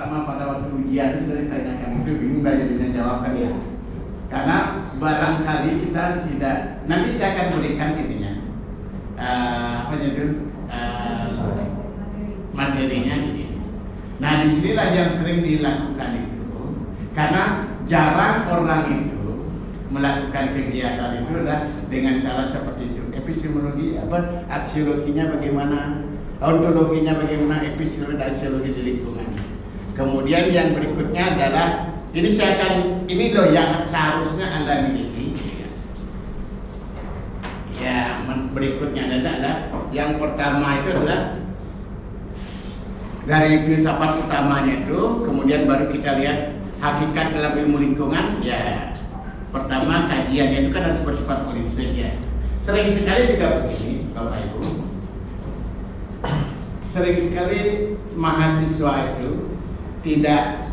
pertama pada waktu ujian sudah ditanyakan itu bingung lah jadinya jawabkan ya. Karena barangkali kita tidak, nanti saya akan berikan ininya apa itu materinya ini. Nah disinilah yang sering dilakukan itu, karena jarang orang itu melakukan kegiatan itu adalah dengan cara seperti itu. Epistemologi apa, aksiologinya bagaimana, ontologinya bagaimana, epistemologi dan aksiologi di lingkungan. Kemudian yang berikutnya adalah ini saya akan, ini loh yang seharusnya Anda miliki. Ya, berikutnya adalah yang pertama itu adalah dari filsafat utamanya itu, kemudian baru kita lihat hakikat dalam ilmu lingkungan. Ya, pertama kajiannya itu kan harus bersifat politis saja. Sering sekali juga begini, Bapak Ibu. Sering sekali mahasiswa itu tidak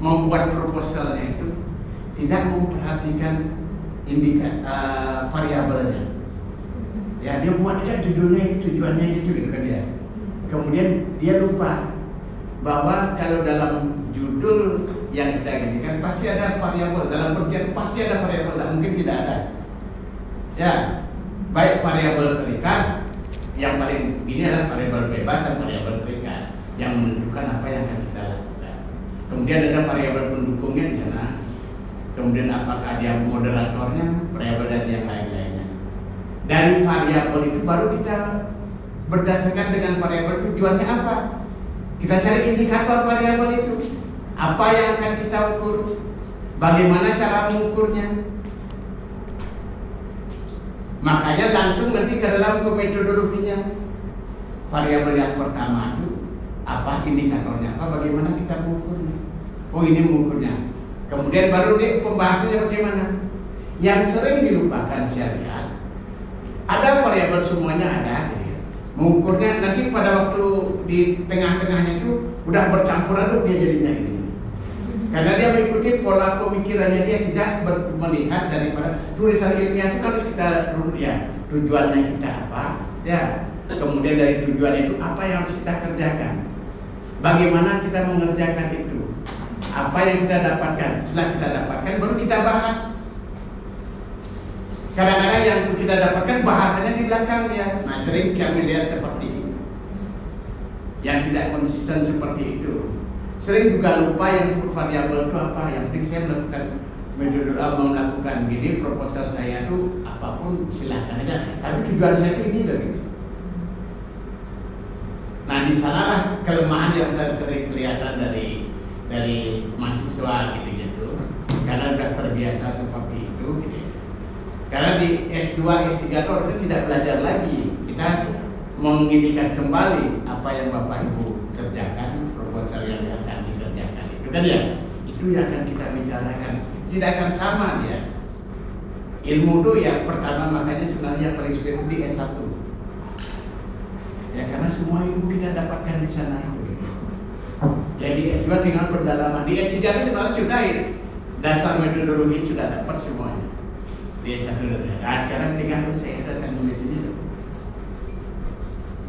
membuat proposalnya itu tidak memperhatikan variabelnya. Ya dia buat aja judulnya, tujuannya gitu kan ya. Kemudian dia lupa bahwa kalau dalam judul yang kita ini kan pasti ada variabel, dalam pengertian pasti ada variabel, tidak mungkin tidak ada. Ya, baik variabel terikat, yang paling ini adalah variabel bebas dan variabel terikat yang menentukan apa yang akan kita lakukan. Kemudian ada variabel pendukungnya di sana. Kemudian apakah dia moderatornya, variabel dan yang lain-lainnya. Dari variabel itu baru kita berdasarkan dengan variabel tujuannya apa. Kita cari indikator variabel itu. Apa yang akan kita ukur? Bagaimana cara mengukurnya? Makanya langsung nanti ke dalam metodologinya. Variabel yang pertama itu apa, indikatornya apa, bagaimana kita mengukurnya. Oh ini mengukurnya. Kemudian baru di pembahasannya bagaimana. Yang sering dilupakan saya lihat, ada variabel semuanya ada. Mengukurnya nanti pada waktu di tengah-tengahnya itu udah bercampur aduk dia jadinya ini. Karena dia mengikuti pola pemikirannya, dia tidak melihat daripada tulisan ilmiah itu harus kita ya tujuannya kita apa ya, kemudian dari tujuan itu apa yang harus kita kerjakan, bagaimana kita mengerjakan itu, apa yang kita dapatkan. Setelah kita dapatkan baru kita bahas. Kadang-kadang yang kita dapatkan bahasanya di belakang dia. Nah sering kami lihat seperti itu, yang tidak konsisten seperti itu. Sering juga lupa yang disebut variabel itu apa. Yang penting saya melakukan gini, proposal saya itu apapun silahkan aja. Tapi tujuan saya itu ini loh gitu. Nah di sanalah kelemahan yang saya sering kelihatan dari mahasiswa gitu. Karena sudah terbiasa seperti itu gitu. Karena di S2, S3 itu harusnya tidak belajar lagi. Kita mengidikan kembali apa yang Bapak Ibu kerjakan, proposal yang akan dikerjakan itu kan ya, itu yang akan kita bicarakan. Tidak akan sama dia. Ilmu itu ya pertama, makanya sebenarnya yang paling sulit itu di S1. Ya karena semua ilmu kita dapatkan di sana itu. Jadi S2 tinggal pendalaman. Di S3 kan sebenarnya sudah ya, dasar metodologi sudah dapat semuanya. Di S1 sudah. Sekarang tinggal saya akan nulis ini tuh.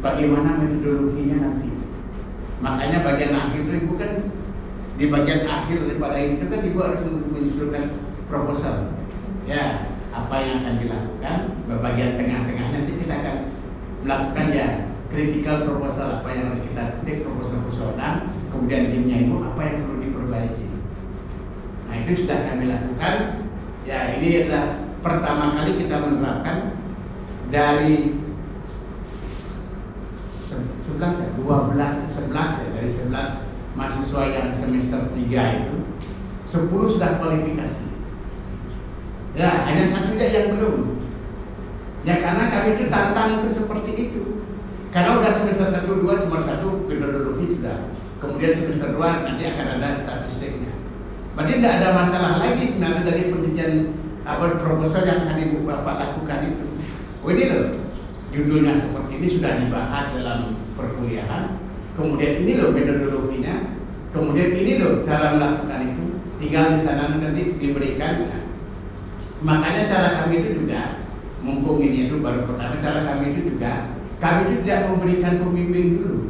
Bagaimana metodologinya nanti. Makanya bagian akhir itu Ibu kan, di bagian akhir daripada itu kan Ibu harus menyusulkan proposal. Ya, apa yang akan dilakukan. Bagian tengah-tengah nanti kita akan melakukan ya critical proposal, apa yang harus kita take, proposal personal. Kemudian timnya Ibu apa yang perlu diperbaiki. Nah itu sudah kami lakukan. Ya ini adalah pertama kali kita menerapkan dari 11 ya, dari 11 mahasiswa yang semester 3 itu 10 sudah kualifikasi. Ya, hanya satu saja yang belum. Ya karena kami itu tantang itu seperti itu. Karena udah semester 1, 2 cuma satu metodologi sudah. Kemudian semester 2 nanti akan ada statistiknya. Berarti tidak ada masalah lagi sebenarnya dari penelitian proposal yang akan Ibu Bapak lakukan itu. Oh ini loh, judulnya seperti ini sudah dibahas dalam perkuliahan. Kemudian ini loh metodologinya. Kemudian ini loh cara melakukan itu. Tinggal di sana nanti diberikan. Nah, makanya cara kami itu juga, mumpung ini itu baru pertama, cara kami itu juga Kami itu tidak memberikan pembimbing dulu,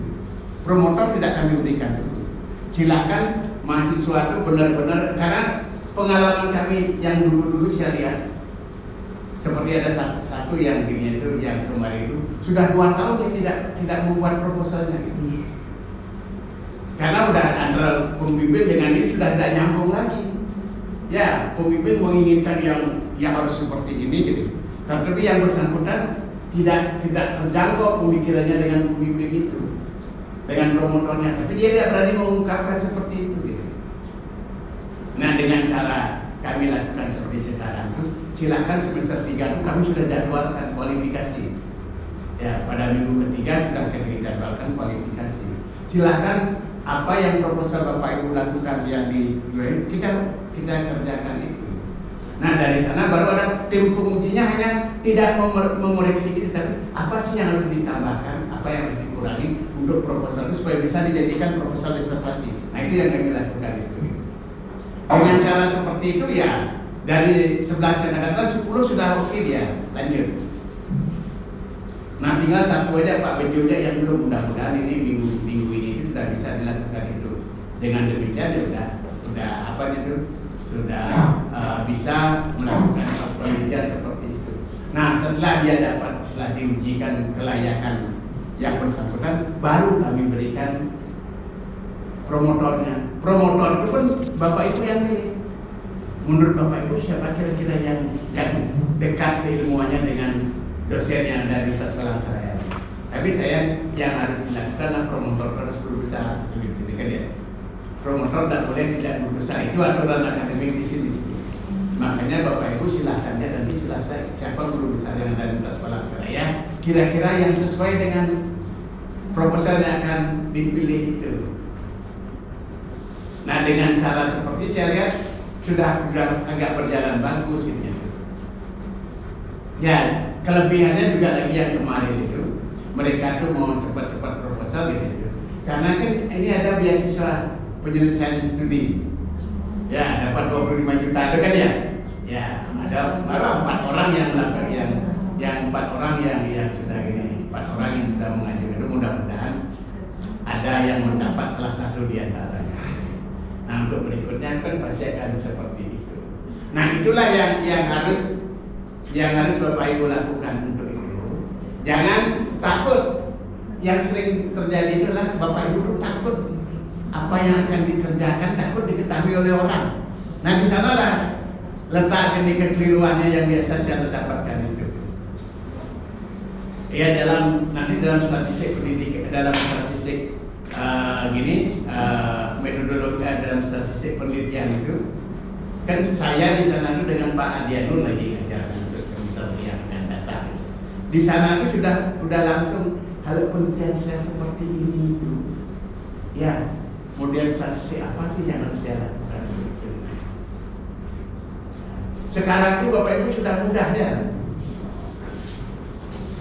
promotor tidak kami berikan dulu. Silakan mahasiswa itu benar-benar, karena pengalaman kami yang dulu-dulu saya lihat, seperti ada satu yang gini itu, yang kemarin itu sudah 2 tahun dia tidak membuat proposalnya gitu. Karena udah antara pembimbing dengan ini sudah tidak nyambung lagi. Ya, pembimbing menginginkan yang harus seperti ini gitu. Tapi yang bersangkutan tidak terjangkau pemikirannya dengan pembimbing itu, dengan promotornya. Tapi dia tidak berani mengungkapkan seperti itu gitu. Nah, dengan cara kami lakukan seperti sekarang itu, silakan semester 3 itu kami sudah jadwalkan kualifikasi. Ya, pada minggu ketiga kita jadwalkan kualifikasi. Silakan apa yang proposal Bapak Ibu lakukan yang kita kerjakan itu. Nah, dari sana baru ada tim pengujinya, hanya tidak mengoreksi itu, tapi apa sih yang harus ditambahkan, apa yang harus dikurangi untuk proposal itu supaya bisa dijadikan proposal disertasi. Nah, itu yang kami lakukan itu. Dengan cara seperti itu ya, dari 11 yang ada 10 sudah oke dia lanjut. Nah, tinggal satu aja Pak Bejo yang belum, mudah-mudahan ini minggu ini itu sudah bisa dilakukan itu. Dengan demikian ya sudah apa itu sudah bisa melakukan penelitian seperti itu. Nah, setelah diujikan kelayakan yang bersangkutan, baru kami berikan promotornya. Promotor itu pun Bapak Ibu yang pilih. Menurut Bapak Ibu siapa kira-kira yang dekat keilmuannya dengan dosen yang ada di Universitas Palangkaraya? Tapi saya yang harus dilakukan promotor harus guru besar di sini kan ya. Promotor tidak guru besar, itu aturan akademik di sini. Makanya Bapak Ibu silahkan ya, nanti silahkan siapa guru besar yang ada di Universitas Palangkaraya, kira-kira yang sesuai dengan proposal yang akan dipilih itu. Nah, dengan cara seperti saya lihat sudah agak berjalan bagus ini. Ya, kelebihannya juga lagi yang kemarin itu, mereka tuh mau cepat-cepat proposal gitu. Karena kan ini ada beasiswa penyelesaian studi. Ya, dapat 25 juta itu kan ya. Ya, ada baru 4 orang yang melakukan yang 4 orang yang sudah gini, 4 orang yang sudah mengajukan itu, mudah-mudahan ada yang mendapat salah satu di antaranya. Nah, untuk berikutnya kan pasti akan seperti itu. Nah, itulah yang harus Bapak Ibu lakukan untuk itu. Jangan takut. Yang sering terjadi itulah Bapak Ibu takut apa yang akan dikerjakan, takut diketahui oleh orang. Nah, di sanalah letak kekeliruannya yang biasa saya dapatkan itu. Ya, nanti dalam statistik pendidikan, dalam statistik metodologi dalam statistik penelitian itu kan saya di sana itu dengan Pak Adianur lagi ngajar untuk semester yang akan datang. Di sana itu sudah langsung kalau penelitian saya seperti ini itu, ya model statistik apa sih yang harus saya lakukan itu. Sekarang itu Bapak Ibu sudah mudah ya.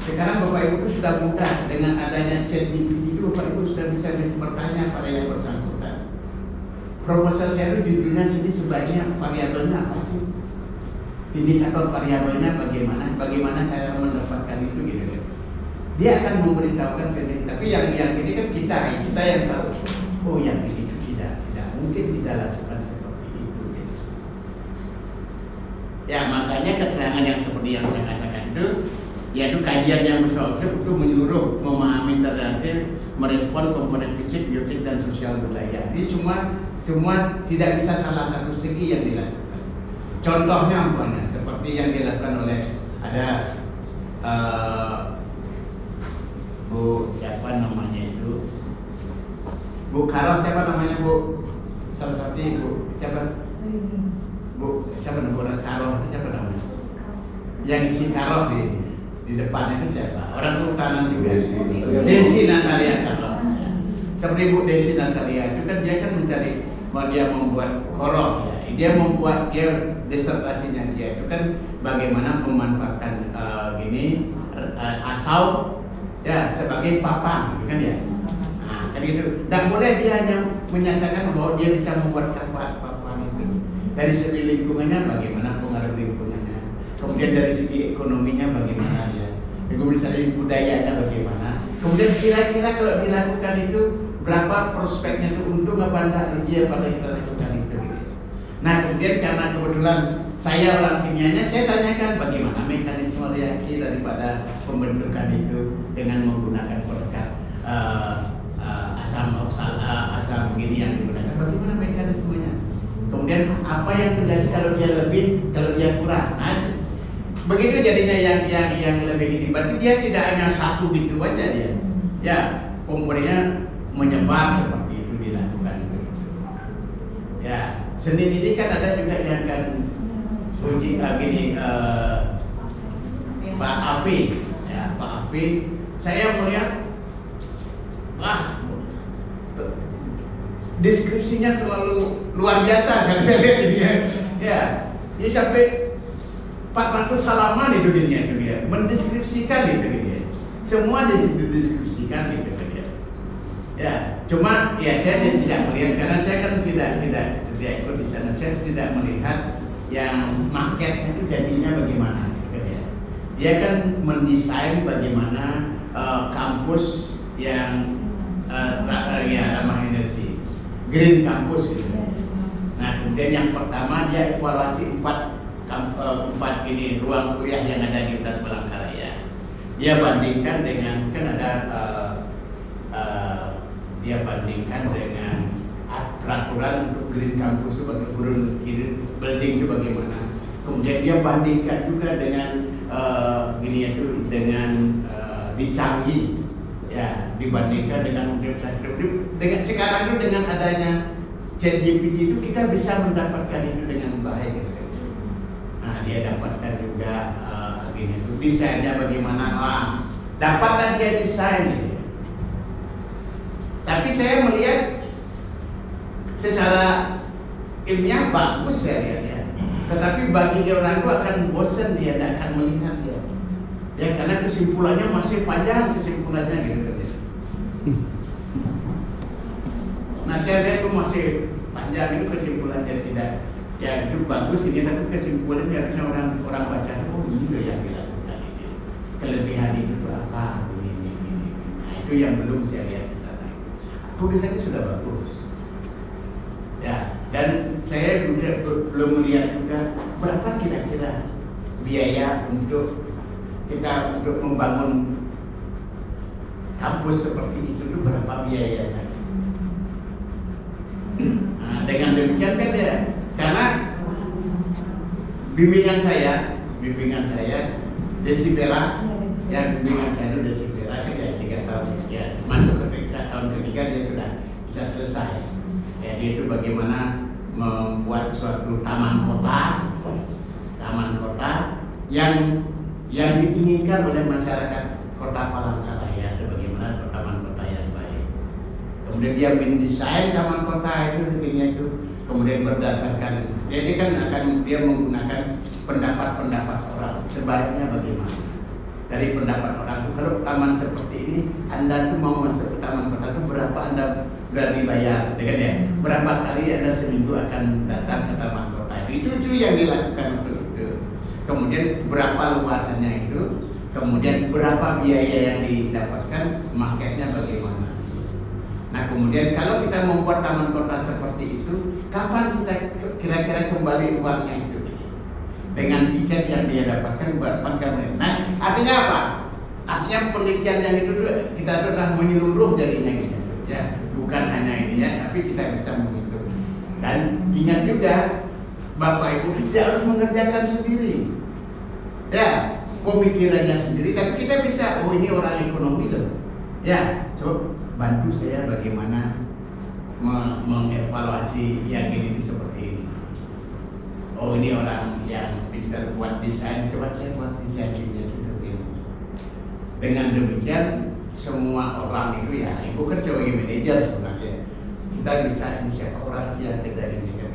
Sekarang Bapak Ibu sudah mudah dengan adanya ChatGPT itu, Bapak Ibu sudah bisa bertanya pada yang bersangkutan. Proposal saya itu judulnya sini sebaiknya variabelnya apa sih? Indikator variabelnya bagaimana cara mendapatkan itu gitu. Dia akan memberitahukan sendiri. Tapi yang ini kan kita yang tahu. Oh, yang ini itu tidak mungkin kita lakukan seperti itu gitu. Ya, makanya keterangan yang seperti yang saya katakan itu, yaitu kajian yang bersifat itu menyeluruh, memahami interaksi, merespon komponen fisik, biotik dan sosial budaya. Ini semua tidak bisa salah satu segi yang dilakukan. Contohnya umpamanya seperti yang dilakukan oleh ada Bu siapa namanya itu, Bu Karoh, siapa namanya Bu? Salah satu Bu siapa? Bu siapa namanya? Karoh siapa namanya? Yang isi Karoh di depan itu siapa? Orang kehutanan juga. Desi Natalia Karoh. Seperti Bu Desi Natalia itu kan dia kan mencari, dia membuat koroh ya. Dia disertasinya dia itu kan bagaimana memanfaatkan asal ya sebagai papan, kan ya. Nah, kan itu. Tidak boleh dia hanya menyatakan bahwa dia bisa membuat papan itu. Dari segi lingkungannya bagaimana pengaruh lingkungannya. Kemudian dari segi ekonominya bagaimana ya. misalnya budayanya bagaimana. Kemudian kira-kira kalau dilakukan itu berapa prospeknya itu untung apa enggak rugi pada kita lakukan itu. Nah kemudian karena kebetulan saya orang kimianya, saya tanyakan bagaimana mekanisme reaksi daripada pembentukan itu dengan menggunakan perekat asam gini yang digunakan, bagaimana mekanismenya. Kemudian apa yang terjadi kalau dia lebih, kalau dia kurang. Nah, begitu jadinya yang lebih ini. Berarti dia tidak hanya satu gitu aja dia. Ya, komponennya menyebar seperti itu dilakukan. Ya, Senin ini kan ada juga yang akan uji Pak Afi, ya Pak Afi. Saya melihat, deskripsinya terlalu luar biasa saya lihat ini ya. Ya, ini sampai 400 halaman itu dia, mendeskripsikan itu dia. Semua dideskripsikan gitu dia. Ya, cuma ya saya tidak melihat karena saya kan tidak ikut di sana. Saya tidak melihat yang marketnya itu jadinya bagaimana. Dia kan mendesain bagaimana kampus yang ramah energi, green campus gitu. Nah kemudian yang pertama dia evaluasi empat ini ruang kuliah yang ada di Universitas Palangkaraya. Dia bandingkan dengan kan ada dia bandingkan dengan peraturan untuk green campus sebagai green building itu bagaimana. Kemudian dia bandingkan juga dengan dengan dicari ya, dibandingkan dengan universitas. Dengan sekarang itu dengan adanya ChatGPT itu kita bisa mendapatkan itu dengan baik gitu. Nah dia dapatkan juga itu desainnya bagaimana, dapatlah dia desain gitu. Tapi saya melihat secara ilmiah bagus saya lihat ya. Tetapi bagi orang itu akan bosan, dia tidak akan melihat dia. Ya karena kesimpulannya masih panjang kesimpulannya gitu kan. Nah saya lihat itu masih panjang itu kesimpulannya, tidak ya itu bagus ini, tapi kesimpulannya harusnya orang baca, oh ini loh yang dilakukan ini. Kelebihan itu apa? Ini. Nah itu yang belum saya lihat di sana. Tulisannya sudah bagus. Ya, dan saya juga belum melihat juga berapa kira-kira biaya untuk membangun kampus seperti itu berapa biayanya. Nah, dengan demikian kan ya, karena bimbingan saya Desivela, ya bimbingan saya itu Desivela kan ya 3 tahun ya, masuk ke tahun ketiga dia sudah bisa selesai. Ya, dia itu bagaimana membuat suatu taman kota yang diinginkan oleh masyarakat Kota Palangkaraya, bagaimana taman kota yang baik. Kemudian dia mendesain taman kota itu, kemudian berdasarkan dia akan menggunakan pendapat orang sebaiknya bagaimana. Dari pendapat orang itu, kalau taman seperti ini Anda tuh mau masuk ke taman kota itu berapa Anda berani bayar, kan ya? Berapa kali Anda seminggu akan datang ke taman kota itu yang dilakukan untuk itu. Kemudian berapa luasannya itu, kemudian berapa biaya yang didapatkan, marketnya bagaimana. Nah kemudian kalau kita membuat taman kota seperti itu, kapan kita kira-kira kembali uangnya itu? Dengan tiket yang dia dapatkan berapa kali. Nah artinya apa? Artinya penelitian yang itu kita adalah menyeluruh jadinya gitu ya, bukan hanya ini ya, tapi kita bisa menghitung. Dan ingat juga Bapak Ibu tidak harus mengerjakan sendiri ya, pemikirannya sendiri, tapi kita bisa, oh ini orang ekonomi loh ya, coba bantu saya bagaimana mengevaluasi yang ini seperti ini. Oh ini orang yang pintar buat desain, coba saya buat desain ini juga. Dengan demikian semua orang itu ya, ibu kan sebagai manajer sebenarnya, kita bisa ini siapa orang sih yang kerja ini kan.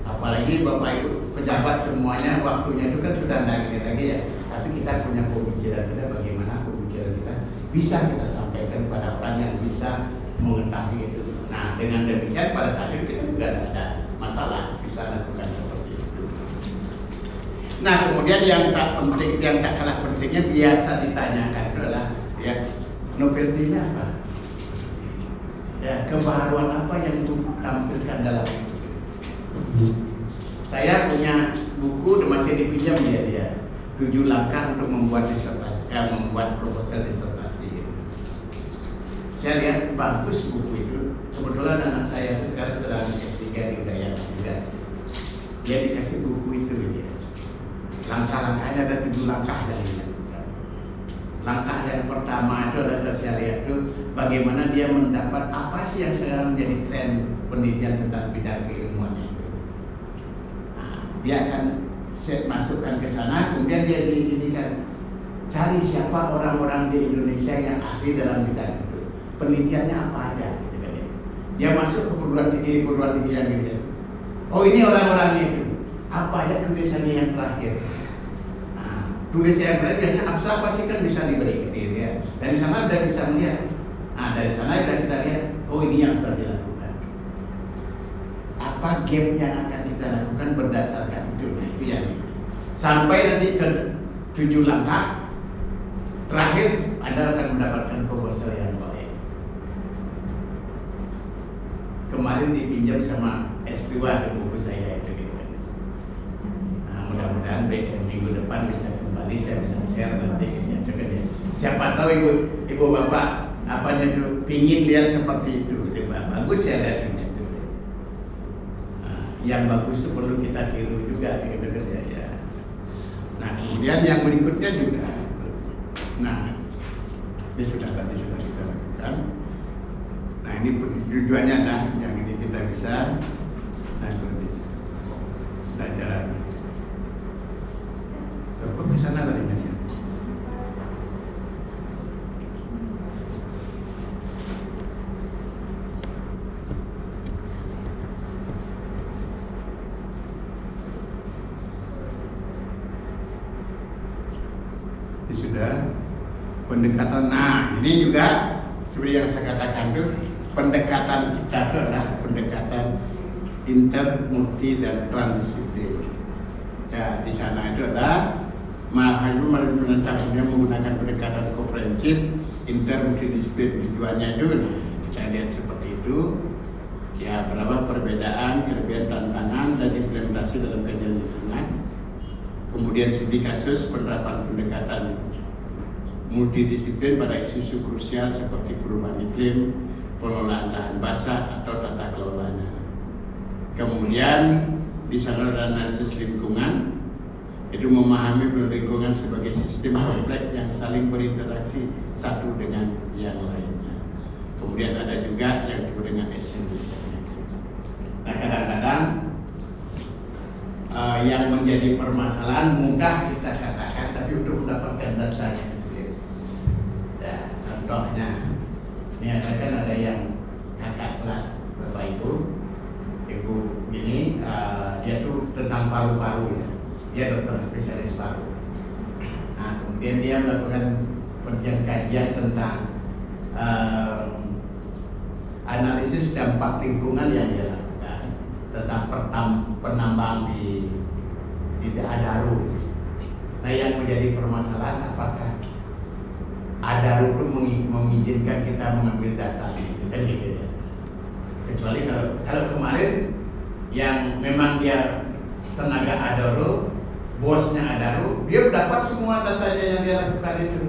Apalagi Bapak Ibu pejabat semuanya waktunya itu kan sudah tidak gini lagi ya. Tapi kita punya pemikiran kita, bagaimana pemikiran kita bisa kita sampaikan pada orang yang bisa mengetahui itu. Nah dengan demikian pada saat itu kita juga tidak ada masalah bisa lakukan seperti itu. Nah kemudian yang tak penting, yang tak kalah pentingnya biasa ditanyakan adalah ya novelty-nya apa? Ya kebaharuan apa yang ditampilkan dalam itu? Saya punya buku masih dipinjam dia 7 langkah untuk membuat disertasi, membuat proposal disertasi. Saya lihat bagus buku itu. Kebetulan anak saya itu sekarang sedang S3 di Udayana juga. Dia dikasih buku itu dia. Langkah-langkahnya ada 7 langkah yang dilakukan. Langkah yang pertama itu adalah saya lihat itu bagaimana dia mendapat apa sih yang sekarang menjadi tren penelitian tentang bidang keilmuan itu. Nah, dia akan masukkan ke sana, kemudian dia diinginkan cari siapa orang-orang di Indonesia yang ahli dalam bidang itu, penelitiannya apa aja. Gitu kan ya. Dia masuk ke perguruan tinggi yang gitu. Oh ini orang-orangnya itu, apa aja tulisannya yang terakhir. Tulis yang terakhir biasanya abstrak pasti kan bisa diberi ketir ya. Dari sana sudah bisa melihat. Nah dari sana sudah kita lihat, oh ini yang sudah dilakukan. Apa gap yang akan kita lakukan berdasarkan itu? Nah itu yang ini. Sampai nanti ke 7 langkah terakhir Anda akan mendapatkan proposal yang baik. Kemarin dipinjam sama S2 di buku saya itu. Nah, mudah-mudahan minggu depan bisa kembali, saya bisa share nanti ya. Siapa tahu ibu bapak apanya tuh pingin lihat seperti itu, bagus ya lihatnya itu. Nah, yang bagus itu perlu kita tiru juga gitu ya. Nah kemudian yang berikutnya juga, nah ini tadi sudah kita lakukan. Nah ini tujuannya adalah yang ini kita bisa, nah bisa belajar. Kok ke sana larinya dia? Ini sudah pendekatan. Nah ini juga seperti yang saya katakan tuh, pendekatan kita itu adalah pendekatan inter, multi dan transdisiplin. Ya di sana itu adalah menentangnya menggunakan pendekatan komprehensif inter multidisiplin. Tujuannya itu kita lihat seperti itu ya, berapa perbedaan, kelebihan, tantangan dan implementasi dalam kajian lingkungan. Kemudian studi kasus penerapan pendekatan multidisiplin pada isu-isu krusial seperti perubahan iklim, pengelolaan lahan basah atau tata kelolanya. Kemudian di sana ada analisis lingkungan, itu memahami lingkungan sebagai sistem kompleks yang saling berinteraksi satu dengan yang lainnya. Kemudian ada juga yang disebut dengan esensial. Nah kadang-kadang yang menjadi permasalahan mudah kita katakan, tapi untuk mendapatkan datanya sendiri. Ya, contohnya, ini ada yang kakak kelas Bapak Ibu ini dia tuh tentang paru-paru ya. Dia dokter spesialis paru. Nah kemudian dia melakukan penelitian kajian tentang analisis dampak lingkungan yang dia lakukan tentang penambang di Adaru. Nah yang menjadi permasalahan apakah Adaru itu mengizinkan kita mengambil data itu kan gitu ya. Kecuali kalau kemarin yang memang dia tenaga Adaru, bosnya Adaru, dia dapat semua datanya yang dia lakukan itu.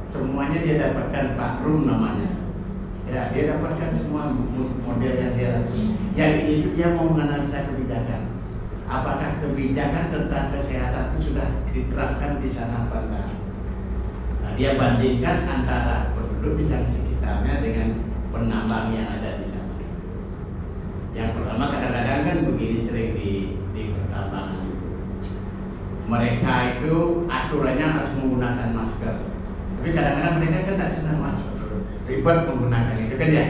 Semuanya dia dapatkan, Pak Rum namanya. Ya, dia dapatkan semua model yang dia lakukan. Yang ini itu dia mau menganalisa kebijakan. Apakah kebijakan tentang kesehatan itu sudah diterapkan di sana apa enggak? Nah, dia bandingkan antara penduduk di sekitarnya dengan penambang yang ada di sana. Yang pertama kadang-kadang kan begini sering di pertambangan itu. Mereka itu aturannya harus menggunakan masker. Tapi kadang-kadang mereka kan tidak senang masker. Ribet menggunakan itu kan ya.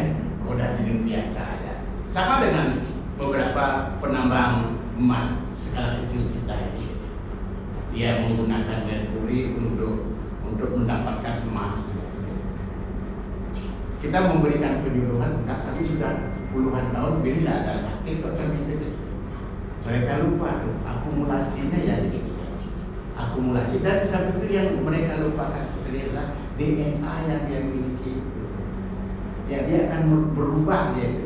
Udah jadi biasa aja. Sama dengan beberapa penambang emas skala kecil kita ini. Dia menggunakan merkuri untuk mendapatkan emas. Kita memberikan penyuluhan enggak, tapi sudah puluhan tahun ini tidak ada sakit kok kami itu. Mereka lupa tuh akumulasinya ya gitu. Akumulasi dan satu itu yang mereka lupakan sekali adalah DNA yang dia miliki itu. Ya dia akan berubah dia.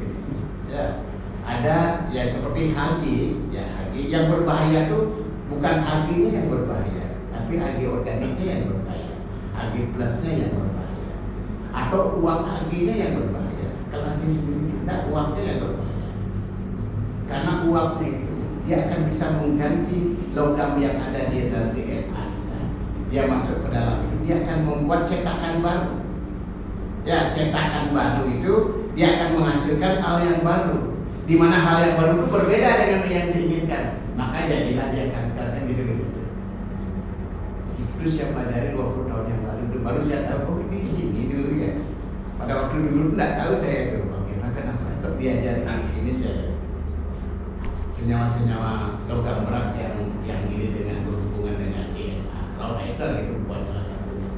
Ya, ada ya seperti Hagi, ya Hagi yang berbahaya tuh bukan Haginya yang berbahaya, tapi Hagi organiknya yang berbahaya, Hagi plusnya yang berbahaya, atau uang Haginya yang berbahaya. Kalau Hagi sendiri tidak, uangnya yang berbahaya, karena uangnya itu dia akan bisa mengganti logam yang ada di dalam DNA kita. Dia masuk ke dalam itu, dia akan membuat cetakan baru. Ya, cetakan baru itu dia akan menghasilkan hal yang baru, di mana hal yang baru itu berbeda dengan yang diinginkan. Maka jadilah dia kanker gitu. Itu saya pelajari 20 tahun yang lalu. Baru saya tahu kok di sini dulu ya. Pada waktu dulu tidak tahu saya itu bagaimana kenapa kok diajari ini saya. Senyawa-senyawa logam berat yang ini dengan berhubungan dengan DNA. Kalau ether itu buat salah satunya.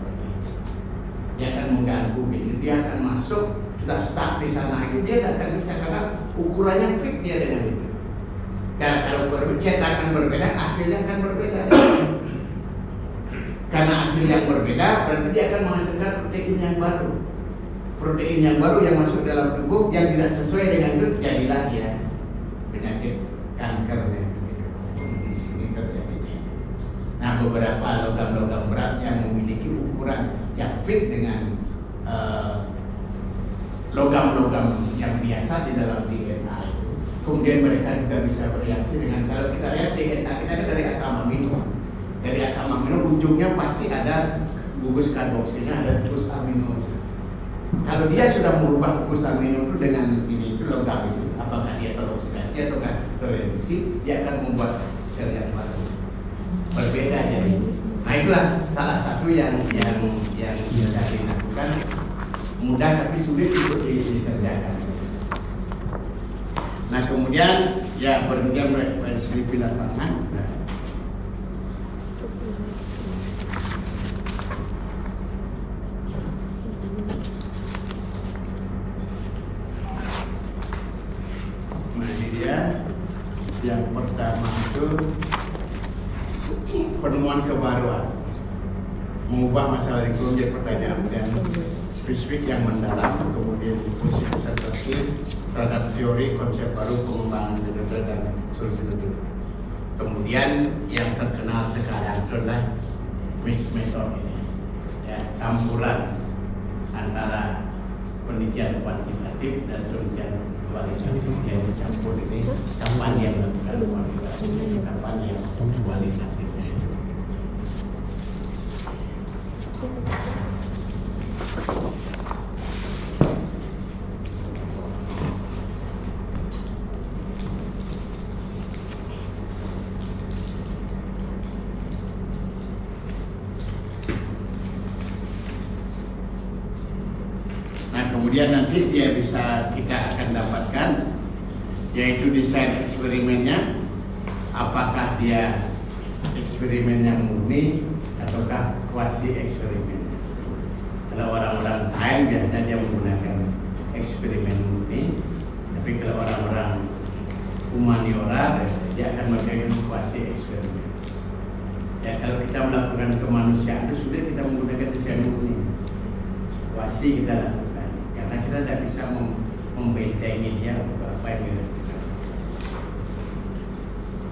Dia akan mengganggu ini, dia akan masuk sudah stuck di sana itu dia tidak akan bisa karena ukurannya fit dia dengan itu. Karena kalau ukuran cetakan berbeda, hasilnya akan berbeda. Karena hasil yang berbeda berarti dia akan menghasilkan protein yang baru. Protein yang baru yang masuk dalam tubuh yang tidak sesuai dengan itu jadilah dia penyakit kankernya. Di sini terjadinya. Nah beberapa logam-logam berat yang memiliki ukuran yang fit dengan logam-logam yang biasa di dalam DNA itu, kemudian mereka juga bisa bereaksi dengan kalau kita lihat DNA kita ada dari asam amino. Dari asam amino ujungnya pasti ada gugus karboksilnya, ada gugus amino. Kalau dia sudah merubah gugus amino itu dengan ini itu logam itu, apakah dia teroksidasi atau terreduksi, dia akan membuat sel yang baru berbeda jadi. Nah itulah salah satu yang bisa dilakukan, mudah tapi sulit untuk dikerjakan. Nah kemudian ya berkemudian dari segi lapangan. Nah ini dia yang pertama itu penemuan kebaruan, mengubah masalah lingkungan menjadi pertanyaan dan spesifik yang mendalam, kemudian fungsi disertasi terhadap teori konsep baru pengembangan metode dan solusi metode. Kemudian yang terkenal sekarang adalah mixed method ini, ya, campuran antara penelitian kuantitatif dan penelitian kualitatif yang dicampur ini, kapan yang melakukan kuantitatif, kapan yang kualitatifnya. Nah kemudian nanti dia kita akan dapatkan yaitu desain eksperimennya, apakah dia eksperimen yang murni ataukah kuasi eksperimen. Kalau orang-orang sains biasanya dia menggunakan eksperimen murni, tapi kalau orang-orang humaniora dia akan menggunakan kuasi eksperimen. Ya kalau kita melakukan kemanusiaan itu sudah kita menggunakan desain murni, kuasi kita lakukan karena kita tidak bisa membentengi dia untuk apa yang dilakukan.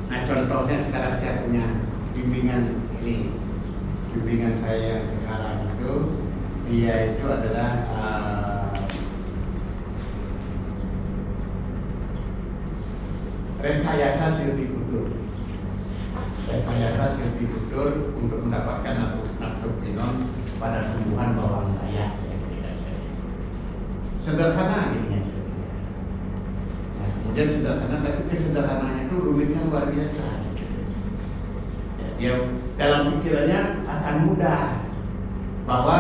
Nah contohnya sekarang saya punya bimbingan ini, bimbingan saya yang sekarang itu dia itu adalah rekayasa silvikultur. Rekayasa silvikultur untuk mendapatkan naftopinon pada tumbuhan bawang dayak. Sederhana ini. Nah, kemudian sederhana, tapi kesederhanaannya itu rumitnya luar biasa. Dia dalam pikirannya akan mudah bahwa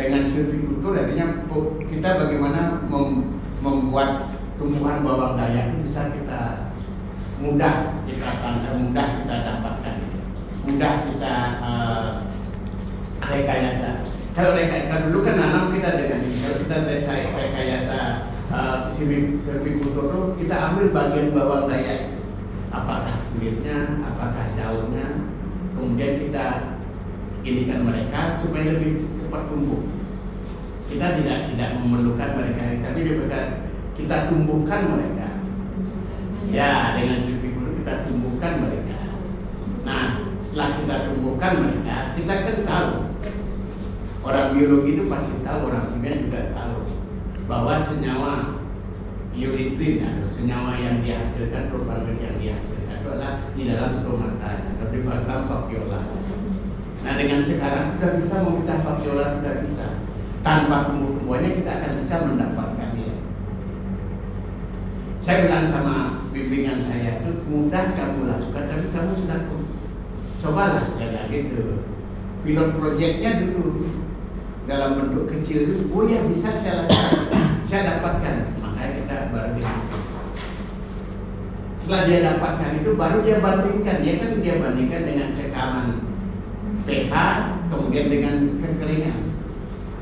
dengan silvikultur artinya kita bagaimana membuat tumbuhan bawang dayak itu bisa kita mudah kita dapatkan, mudah kita rekayasa. Kalau rekayasa dulu kan nanam kita dengan kalau kita rekayasa silvikultur itu kita ambil bagian bawang dayak, apakah kulitnya, apakah daunnya, kemudian kita inikan mereka supaya lebih cepat tumbuh. Kita tidak memerlukan mereka, tapi kita tumbuhkan mereka. Ya, dengan silvicultur kita tumbuhkan mereka. Nah, setelah kita tumbuhkan mereka, kita kan tahu. Orang biologi itu pasti tahu, orang kimia juga tahu bahwa senyawa uretrin atau senyawa yang dihasilkan, propanol yang dihasilkan itu adalah di dalam stomata atau di dalam vakuola. Nah, dengan sekarang sudah bisa memecah vakuola, sudah bisa. Tanpa tumbuh-tumbuhannya kita akan bisa mendapatkannya. Saya bilang sama bimbingan saya, itu mudah kamu lakukan, tapi kamu sudah cobalah, saya bilang gitu. Pilot proyeknya dulu dalam bentuk kecil dulu. Oh ya, bisa saya lakukan, saya dapatkan. Makanya kita baru dilakukan. Setelah dia dapatkan itu, baru dia bandingkan. Dia bandingkan dengan cekaman pH, kemudian dengan kekeringan.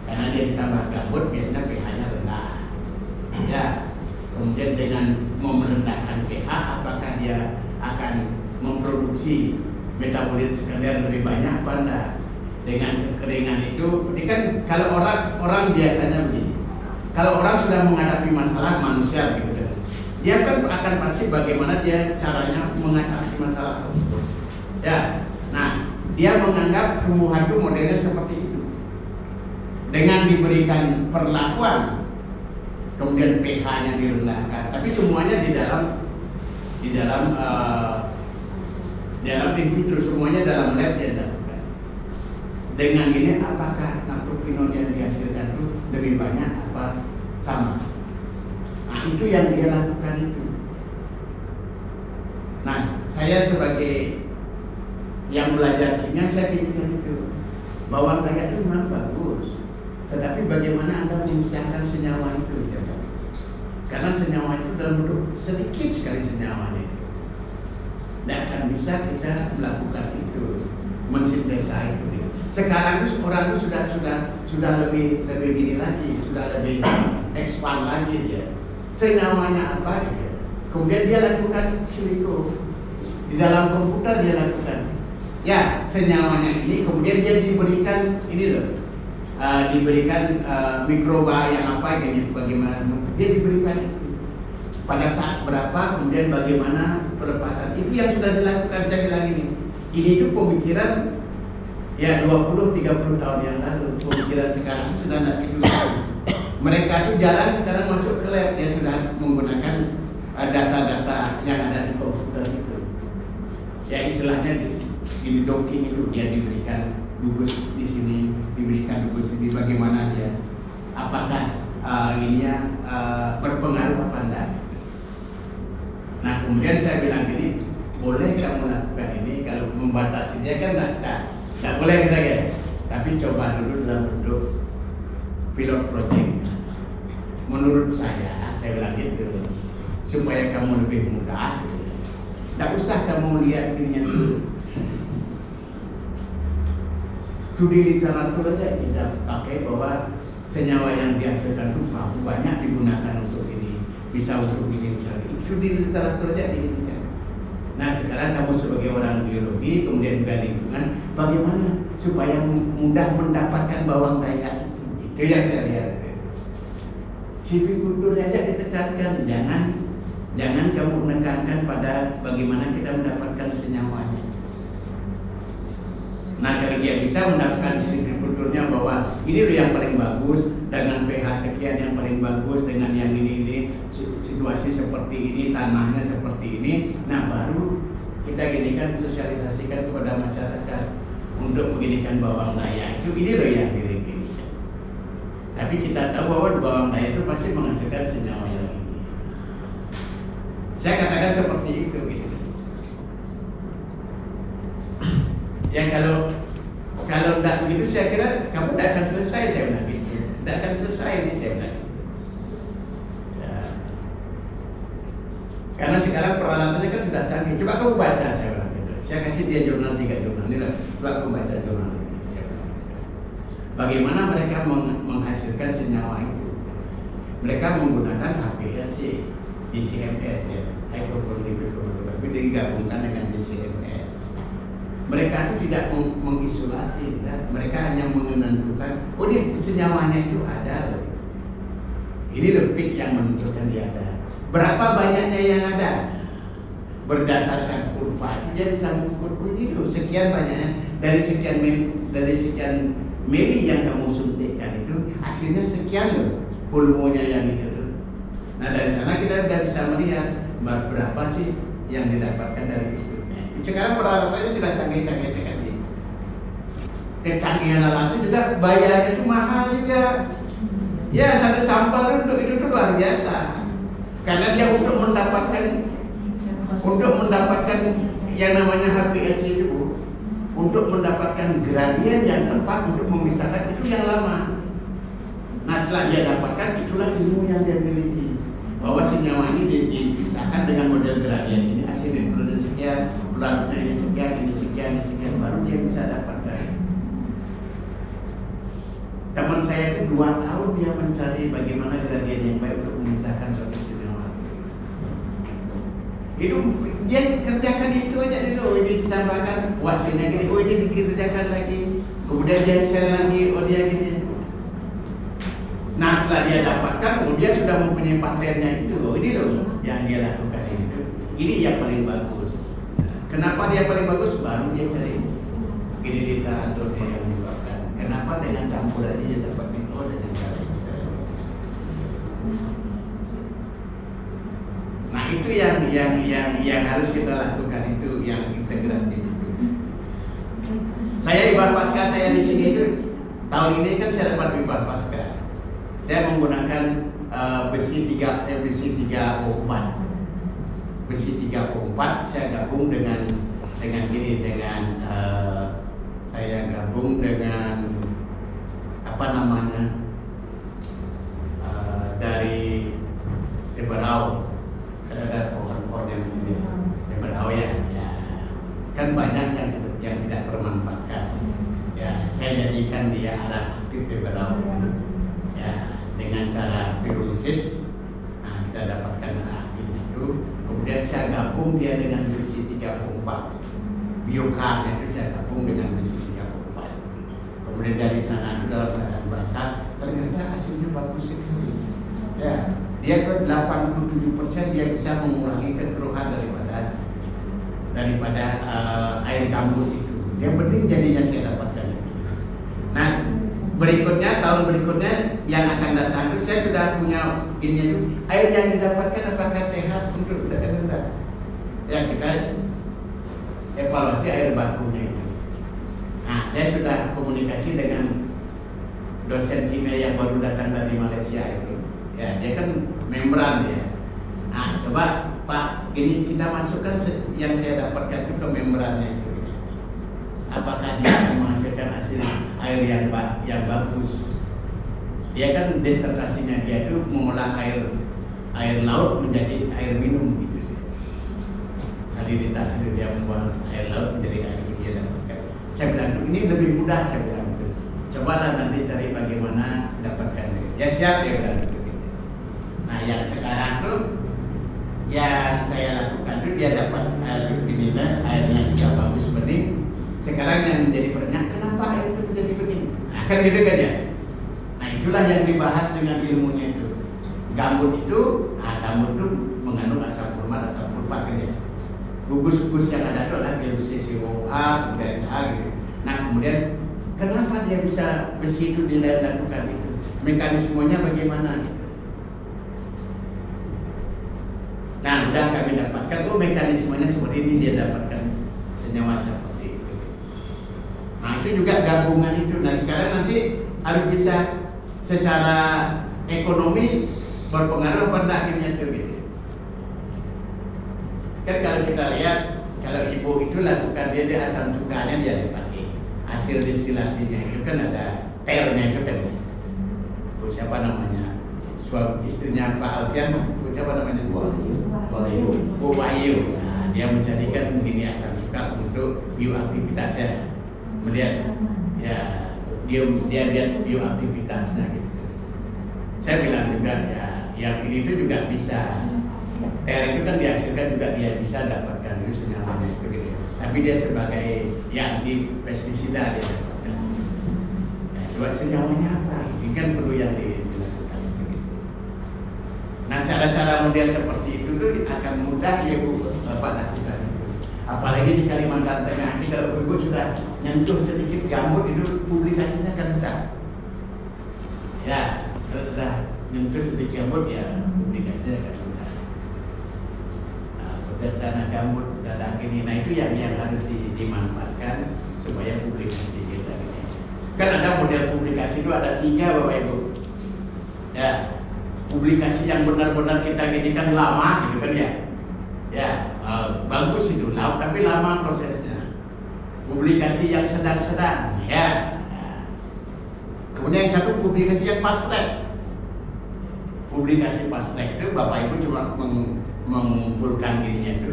Karena dia ditambah gambut, biasanya pH-nya rendah. Ya, kemudian dengan merendahkan pH, apakah dia akan memproduksi metabolit sekunder lebih banyak apa enggak? Dengan kekeringan itu, ini kan kalau orang biasanya begini. Kalau orang sudah menghadapi masalah manusia gitu, dia kan akan pasti bagaimana dia caranya mengatasi masalah tersebut. Ya, nah dia menganggap tumbuhan itu modelnya seperti itu. Dengan diberikan perlakuan, kemudian pH-nya direndahkan, tapi semuanya di dalam in vitro, semuanya dalam lab dia lakukan. Dengan ini apakah naproquinol yang dihasilkan itu lebih banyak apa sama? Nah, itu yang dia lakukan itu. Nah, saya sebagai yang belajar kimia, saya pikirkan itu bawang raya itu memang bagus. Tetapi bagaimana Anda memisahkan senyawa itu, karena senyawa itu dalam bentuk sedikit sekali senyawanya itu. Tidak akan bisa kita melakukan itu, mensintesa itu. Sekarang itu orang itu sudah lebih gini lagi, sudah lebih expand lagi dia. Senyawanya apa gitu. Kemudian dia lakukan siliko di dalam komputer, dia lakukan. Ya, senyawanya ini kemudian dia diberikan ini loh. Diberikan mikroba yang apa gitu, bagaimana dia diberikan itu pada saat berapa, kemudian bagaimana pelepasan itu yang sudah dilakukan. Saya bilang ini itu pemikiran ya 20-30 tahun yang lalu. Pemikiran sekarang sudah tidak gitu. Mereka itu jarang sekarang masuk ke lab, dia sudah menggunakan data-data yang ada di komputer itu. Ya istilahnya di docking itu dia diberikan dubes di sini, diberikan dubes ini, bagaimana dia, apakah ininya berpengaruh apa enggak. Nah kemudian saya bilang gini, boleh kamu lakukan ini, kalau membatasinya kan enggak boleh kita ya, tapi coba dulu dalam bentuk pilot project. Menurut saya bilang gitu, supaya kamu lebih mudah, enggak usah kamu lihat ininya dulu. Studi literatur aja kita pakai bahwa senyawa yang dihasilkan itu banyak digunakan untuk ini, bisa untuk ini. Studi literatur aja ini. Nah sekarang kamu sebagai orang biologi, kemudian juga lingkungan, bagaimana supaya mudah mendapatkan bawang raya itu yang saya lihat. Silviculturnya aja ditekankan, jangan kamu menekankan pada bagaimana kita mendapatkan senyawanya. Nah kalau dia bisa mendapatkan silviculturnya bahwa ini loh yang paling bagus, dengan pH sekian yang paling bagus, dengan yang ini situasi seperti ini, tanahnya seperti ini, nah baru kita ginikan, sosialisasikan kepada masyarakat untuk beginikan bawang raya itu, ini loh yang gini. Tapi kita tahu bahwa bawang raya itu pasti menghasilkan senyawa yang ini. Saya katakan seperti itu gitu. Ya kalau tidak begitu, saya kira kamu tidak akan selesai, saya bilang gitu. Tidak akan selesai ini, saya bilang. Ya. Karena sekarang peralatannya kan sudah canggih. Coba kamu baca, saya bilang gitu. Saya kasih dia jurnal 3 jurnal ini lah. Coba kamu baca jurnal ini. Saya bilang. Bagaimana mereka menghasilkan senyawa itu? Mereka menggunakan HPLC, DCMS ya, high performance liquid chromatography. tapi digabungkan dengan JCMS. Mereka itu tidak mengisolasi, mereka hanya menentukan, oh ini senyawanya itu ada loh. Ini lebih yang menentukan dia ada. Berapa banyaknya yang ada? Berdasarkan kurva itu dia bisa mengukur, oh ini loh sekian banyaknya dari sekian mili yang kamu suntikkan itu hasilnya sekian loh volumenya yang itu. Nah dari sana kita sudah bisa melihat berapa sih yang didapatkan dari itu. Sekarang peralatannya sudah canggih-canggih sekali. Kecanggihan alat itu juga bayarnya itu mahal juga. Ya satu sampel untuk itu tuh luar biasa. Karena dia untuk mendapatkan yang namanya HPLC itu, untuk mendapatkan gradien yang tepat untuk memisahkan itu yang lama. Nah setelah dia dapatkan, itulah ilmu yang dia miliki, bahwa senyawa ini dipisahkan dengan model gradien ini, asin nitrogen sekian, pelarutnya ini sekian, ini sekian, ini sekian, baru dia bisa dapatkan. Teman saya itu 2 tahun dia mencari bagaimana gradien yang baik untuk memisahkan suatu senyawa. Itu dia kerjakan itu aja dulu, ini ditambahkan, hasilnya gini, oh ini dikerjakan lagi, kemudian dia share lagi, oh dia gini. Nah setelah dia dapatkan, dia sudah mempunyai patennya itu, oh ini loh yang dia lakukan itu, ini yang paling bagus. Kenapa dia paling bagus? Baru dia cari ini literaturnya yang menyebabkan. Kenapa dengan campurannya dia dapat mikro dengan cara itu. Nah itu yang harus kita lakukan, itu yang integratif. Saya Ibah Pasca saya di sini itu tahun ini kan saya dapat Ibah Pasca. Saya menggunakan besi 304. Besi 304 saya gabung dengan saya gabung dengan apa namanya dari Teberau. Ada pohon-pohon yang di sini. Teberau ya. Kan banyak yang tidak termanfaatkan. Ya, saya jadikan dia alat aktif Teberau. Ya, dengan cara pirulisis, nah, kita dapatkan aktifnya itu. Kemudian saya gabung dia dengan besi 34. Biokarnya itu saya gabung dengan besi 34. Kemudian dari sana itu dalam keadaan basah, ternyata hasilnya bagus sekali. Ya, dia ke 87% dia bisa mengurangi kekeruhan daripada air gambut itu. Yang penting jadinya saya dapatkan. Nah, tahun berikutnya yang akan datang itu saya sudah punya ini itu, air yang didapatkan apakah sehat untuk rendah. Ya kita evaluasi air bakunya itu. Nah saya sudah komunikasi dengan dosen kimia yang baru datang dari Malaysia itu. Ya dia kan membran ya. Nah coba Pak, ini kita masukkan yang saya dapatkan itu ke membrannya itu. Apakah dia akan menghasilkan hasil air yang bagus? Dia kan disertasinya dia itu mengolah air laut menjadi air minum gitu. Salinitas itu dia membuat air laut menjadi air minum dia dapatkan. Saya bilang ini lebih mudah, saya bilang itu. Cobalah nanti cari bagaimana dapatkan itu. Ya siap dia bilang itu. Nah yang sekarang tuh yang saya lakukan itu dia dapat air beginilah, airnya sudah bagus bening. Sekarang yang menjadi pertanyaan, kenapa air itu menjadi bening? Nah, kan gitu kan ya? Nah itulah yang dibahas dengan ilmunya itu. Gambut itu mengandung asam format, asam sulfat kan ya. Gugus-gugus yang ada itu adalah COA, kemudian H gitu. Nah kemudian kenapa dia bisa besi itu dilakukan itu? Mekanismenya bagaimana gitu? Nah udah kami dapatkan, mekanismenya seperti ini dia dapatkan senyawa seperti itu. Nah itu juga gabungan itu. Nah sekarang nanti harus bisa secara ekonomi berpengaruh pada akhirnya itu gitu. Kan kalau kita lihat, kalau ibu itu lakukan dia asam cukanya dia dipakai. Hasil distilasinya itu kan ada ternya itu kan. Siapa namanya? Suami istrinya Pak Alfian, siapa namanya? Bu Wahyu. Nah, dia menjadikan gini asam cuka untuk bioaktivitasnya. Melihat ya dia lihat bioaktivitasnya gitu. Saya bilang juga ya yang ini itu juga bisa TR itu kan dihasilkan juga dia bisa dapatkan itu senyawanya itu gitu. Tapi dia sebagai yang anti pestisida dia dapatkan. Nah, coba senyawanya apa? Ini kan perlu yang dilakukan gitu. Nah, cara-cara model seperti itu tuh akan mudah ya Bu Bapak lakukan itu. Apalagi di Kalimantan Tengah ini kalau Ibu sudah nyentuh sedikit gambut itu publikasinya kan mudah. Ya, kalau sudah nyentuh sedikit gambut ya publikasinya kan mudah. Nah, tanah gambut dan ini, nah itu yang harus dimanfaatkan supaya publikasi kita ini. Kan ada model publikasi itu ada 3 Bapak Ibu. Ya, publikasi yang benar-benar kita jadikan lama gitu kan ya. Ya, bagus itu, tapi lama prosesnya. Publikasi yang sedang-sedang, ya. Kemudian yang satu publikasi yang fast track. Publikasi fast track itu Bapak Ibu cuma mengumpulkan dirinya itu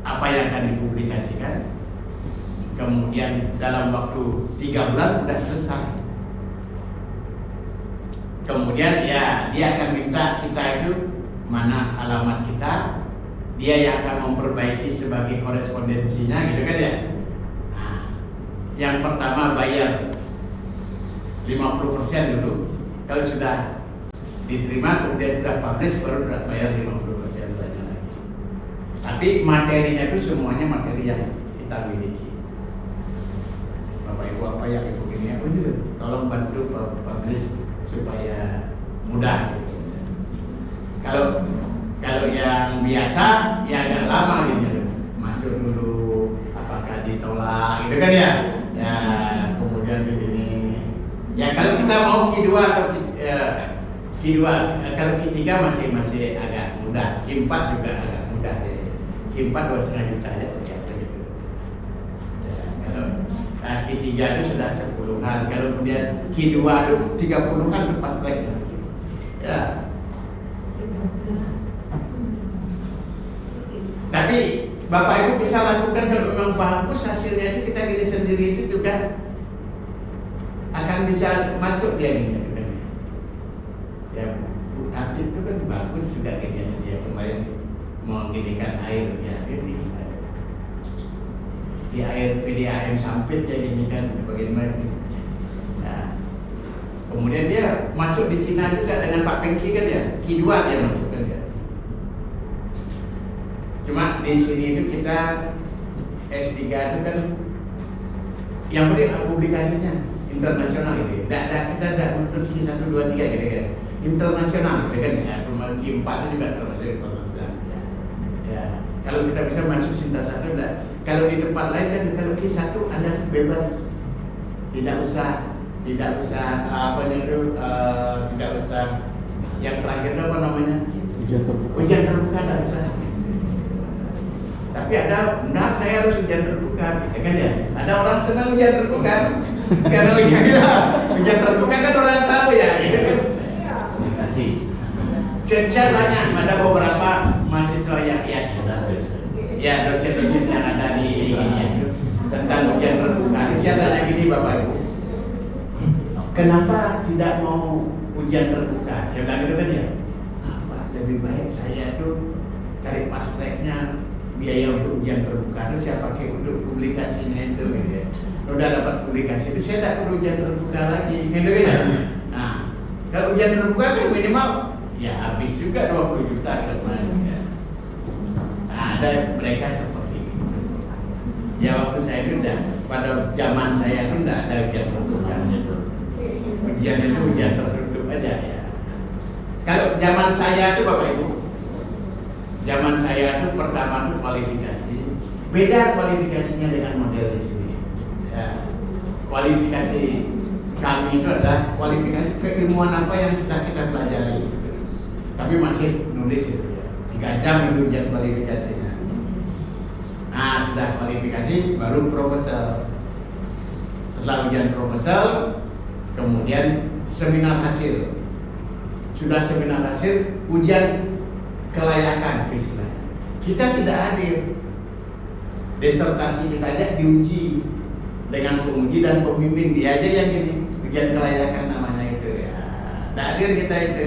apa yang akan dipublikasikan. Kemudian dalam waktu 3 bulan sudah selesai. Kemudian ya dia akan minta kita itu mana alamat kita, dia yang akan memperbaiki sebagai korespondensinya gitu kan ya. Nah, yang pertama bayar 50% dulu, kalau sudah diterima kemudian sudah publish baru bayar 50% banyak lagi. Tapi materinya itu semuanya materi yang kita miliki. Bapak Ibu apa yang Ibu ini aku juga tolong bantu publish supaya mudah gitu. Kalau yang biasa ya agak lama gitu, masuk dulu apakah ditolak gitu kan ya. Ya kemudian begini. Ya kalau kita mau Q2 atau Q2, kalau Q3 masih agak mudah. Q4 juga agak mudah deh. Q4 2,5 juta aja gitu. Ya, kalau Q3 itu sudah 10-an, kalau kemudian Q2 itu 30-an itu pas lagi. Ya. Tapi Bapak Ibu bisa lakukan kalau memang bagus hasilnya itu kita gini sendiri itu juga akan bisa masuk dia gitu kan. Ya, Bu Tati itu kan bagus juga kayaknya dia kemarin mengginikan air ya ini. Di air PDAM Sampit ya gini kan bagaimana. Nah, kemudian dia masuk di Cina juga dengan Pak Pengki kan ya, Q2 dia masuk kan ya. Cuma di sini itu kita S3 itu kan yang penting publikasinya internasional gitu. Kita tidak menuntut Q1, 2, 3 gitu kan. Internasional gitu kan ya. Kemarin Q4 itu juga termasuk internasional. Ya, kalau kita bisa masuk Sinta 1 enggak. Kalau di tempat lain kan kalau Q1 Anda bebas. Tidak usah tidak usah yang terakhir apa namanya? Ujian terbuka tidak usah. Tapi ada, nah saya harus ujian terbuka, gitu kan ya. Ada orang senang ujian terbuka, karena ujian terbuka kan orang tahu ya, gitu kan. Komunikasi. Saya tanya pada beberapa mahasiswa yang ya dosen-dosen yang ada di ini tentang ujian terbuka. Saya tanya gini Bapak Ibu, kenapa tidak mau ujian terbuka? Saya bilang gitu kan ya. Apa lebih baik saya tuh cari pasteknya. Biaya untuk ujian terbuka itu saya pakai untuk publikasinya itu gitu ya. Udah dapat publikasi itu saya tidak perlu ujian terbuka lagi gitu ya. Nah, kalau ujian terbuka kan minimal ya habis juga 20 juta kemarin ya. Nah, ada mereka seperti itu. Ya waktu saya itu pada zaman saya itu tidak ada ujian terbuka. Ujian itu ujian tertutup aja ya. Kalau zaman saya itu Bapak Ibu, zaman saya itu pertama itu kualifikasi. Beda kualifikasinya dengan model di sini. Ya. Kualifikasi kami itu adalah kualifikasi keilmuan apa yang sudah kita pelajari. Tapi masih nulis itu ya. 3 jam itu ujian kualifikasinya. Nah, sudah kualifikasi baru proposal. Setelah ujian proposal, kemudian seminar hasil. Sudah seminar hasil, ujian kelayakan istilahnya. Kita tidak hadir. Disertasi kita aja diuji dengan penguji dan pembimbing, dia aja yang gini ujian kelayakan namanya itu ya. Tidak hadir kita itu.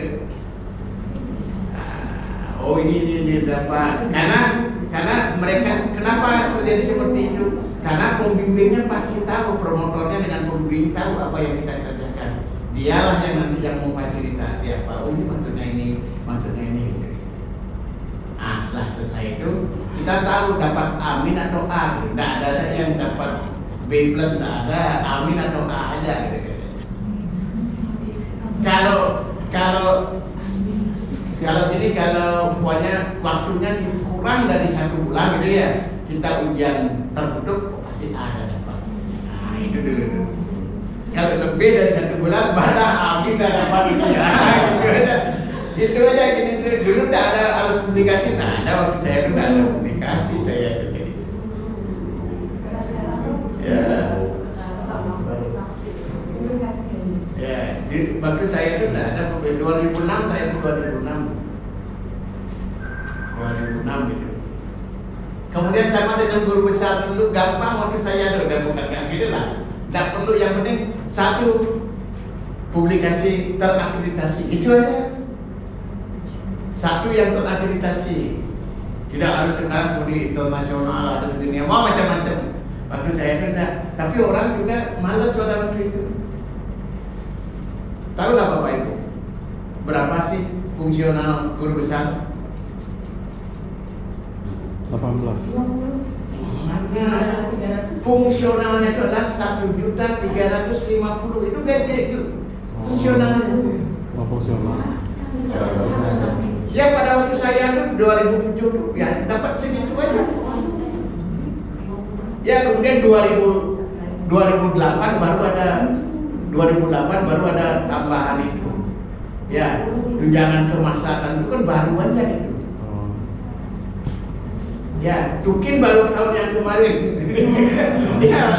Nah, oh ini dapat. Karena mereka kenapa terjadi seperti itu? Karena pembimbingnya pasti tahu, promotornya dengan pembimbing tahu apa yang kita kerjakan. Dialah yang nanti yang memfasilitasi apa. Oh ini maksudnya ini. Gitu. Ah, setelah selesai itu kita tahu dapat amin atau A. Gitu. Nggak ada yang dapat B plus, nggak ada amin atau A aja. Gitu. Kalau pokoknya waktunya kurang dari 1 bulan gitu ya, kita ujian tertutup pasti ada dapat. Nah itu dulu. Kalau lebih dari 1 bulan baru amin dan dapat gitu ya. Itu aja gini dulu tidak ada harus publikasi, nggak ada waktu saya itu nggak ada publikasi saya itu. Ya. Ya, di waktu saya itu tidak ada. 2006 saya itu 2006 gitu. Kemudian sama dengan guru besar dulu gampang waktu saya ada, dan bukan kayak gitu lah. Tidak perlu, yang penting satu publikasi terakreditasi itu aja. Satu yang terakreditasi. Tidak harus sekarang studi internasional ada dunia macam-macam. Waktu saya itu tidak. Tapi orang juga malas pada waktu itu. Tahulah Bapak Ibu, berapa sih fungsional guru besar? 18. Mana? Fungsionalnya itu adalah 1.350.000 itu gede itu fungsionalnya. Fungsional. Ya pada waktu saya itu 2007 ya dapat segitu aja. Ya kemudian 2008 baru ada tambahan itu. Ya tunjangan kemaslahatan itu kan baru aja gitu. Ya, mungkin baru tahun yang kemarin. Ya.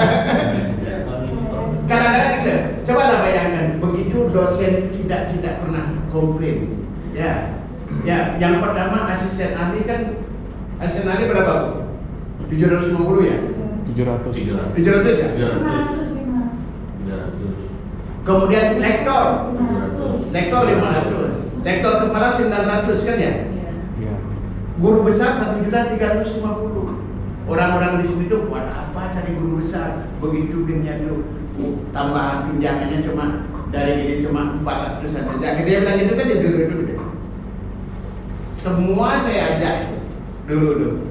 Kadang-kadang gitu. Cobalah bayangkan, begitu dosen tidak pernah komplain. Ya, yang pertama asisten ahli kan, asisten ahli berapa Bu? 750 ya? 700 ya? 300. Kemudian lektor 500. Lektor kepala 900 kan ya? Guru besar 1.350.000. Orang-orang di sini tuh buat apa cari guru besar? Begitu dia tuh tambahan tunjangannya cuma dari ini cuma 400 saja. Dia bilang gitu kan ya dulu. Semua saya ajak dulu.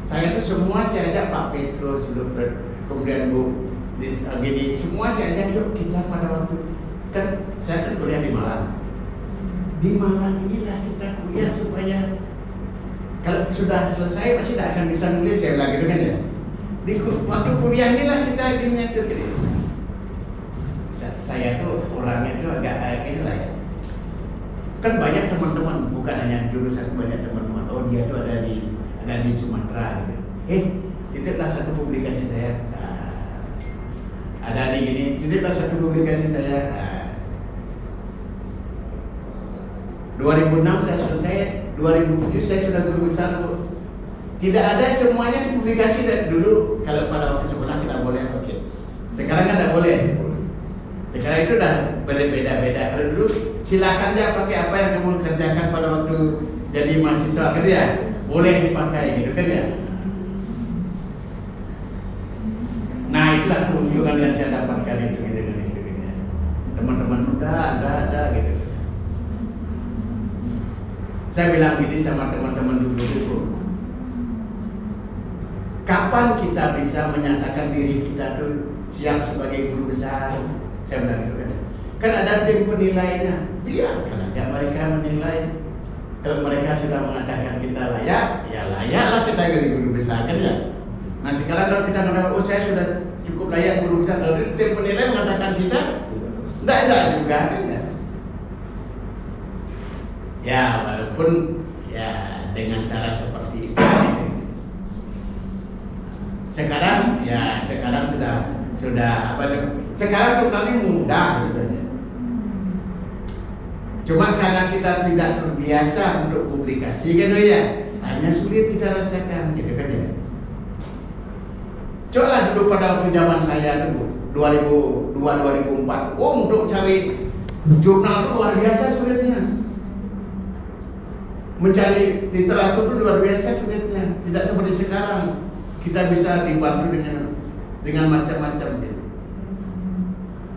Saya tuh semua saya ajak Pak Petrus, kemudian Bu gini, semua saya ajak yuk kita pada waktu kan saya kan kuliah di Malang. Di Malang inilah kita kuliah supaya kalau sudah selesai pasti tidak akan bisa nulis, saya bilang gitu kan ya. Di waktu kuliah inilah kita gini tuh gitu. Saya tuh orangnya tuh agak gini lah ya. Kan banyak teman-teman, bukan hanya jurusan, banyak teman-teman. Oh dia tuh ada di Sumatera gitu. Titiplah satu publikasi saya. Ada di gini, titiplah satu publikasi saya. 2006 saya selesai, 2007 saya sudah guru besar Bu. Tidak ada semuanya dipublikasi dari dulu. Kalau pada waktu sekolah tidak boleh pakai. Sekarang kan tidak boleh. Sekarang itu udah berbeda-beda. Kalau dulu silakan aja pakai apa yang kamu kerjakan pada waktu jadi mahasiswa kerja, boleh dipakai gitu kan ya. Nah itulah keuntungan yang saya dapatkan itu gitu. Teman-teman udah ada gitu. Saya bilang gini sama teman-teman dulu, kapan kita bisa menyatakan diri kita tuh siap sebagai guru besar? Saya bilang gitu kan. Kan ada tim penilainya, biarkan aja mereka menilai. Kalau mereka sudah mengatakan kita layak, ya layaklah kita jadi guru besar kan ya. Nah sekarang kalau kita mengatakan, oh saya sudah cukup layak guru besar, lalu tim penilai mengatakan kita, enggak juga kan ya. Ya walaupun ya dengan cara seperti itu. Sekarang sudah apa? Sekarang sebenarnya mudah sebenarnya. Cuma karena kita tidak terbiasa untuk publikasi kan ya, hanya sulit kita rasakan gitu kan ya. Coba dulu pada waktu zaman saya dulu 2002 2004, untuk cari jurnal luar biasa sulitnya. mencari literatur itu luar biasa sulitnya. Tidak seperti sekarang kita bisa dibantu dengan macam-macam gitu.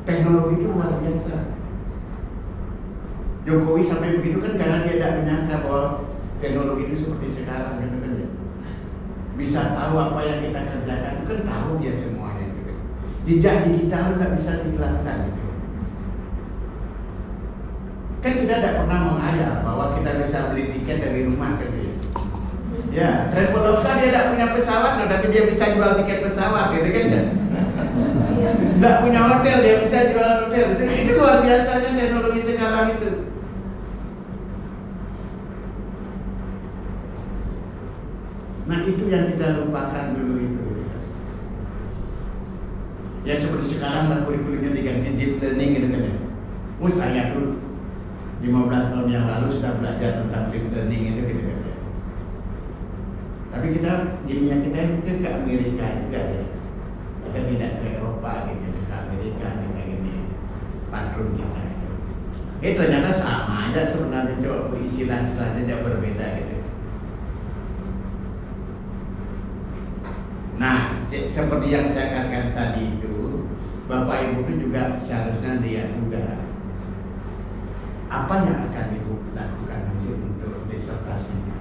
Teknologi itu luar biasa. Jokowi sampai begitu kan karena dia tidak menyangka bahwa teknologi itu seperti sekarang gitu kan ya. Bisa tahu apa yang kita kerjakan, kan tahu dia semuanya gitu. Jejak digital nggak bisa dihilangkan gitu. Kan kita tidak pernah menghayal bahwa kita bisa beli tiket dari rumah kan gitu. Ya, Traveloka dia tidak punya pesawat, tapi dia bisa jual tiket pesawat gitu kan ya. Tidak punya hotel, dia bisa jual hotel. Itu luar biasanya teknologi sekarang itu. Nah itu yang kita lupakan dulu itu. Ya seperti sekarang lah kurikulumnya diganti deep learning gitu kan ya. Saya dulu 15 tahun yang lalu sudah belajar tentang deep learning itu gitu kan ya. Tapi kita dunia kita mungkin ke Amerika juga ya. Kita tidak ke Eropa gitu, ke Amerika kita gini patron kita gitu. Ternyata sama aja sebenarnya, coba istilah-istilahnya jauh berbeda gitu. Nah, seperti yang saya katakan tadi itu, Bapak Ibu itu juga seharusnya lihat juga apa yang akan Ibu lakukan nanti untuk disertasinya.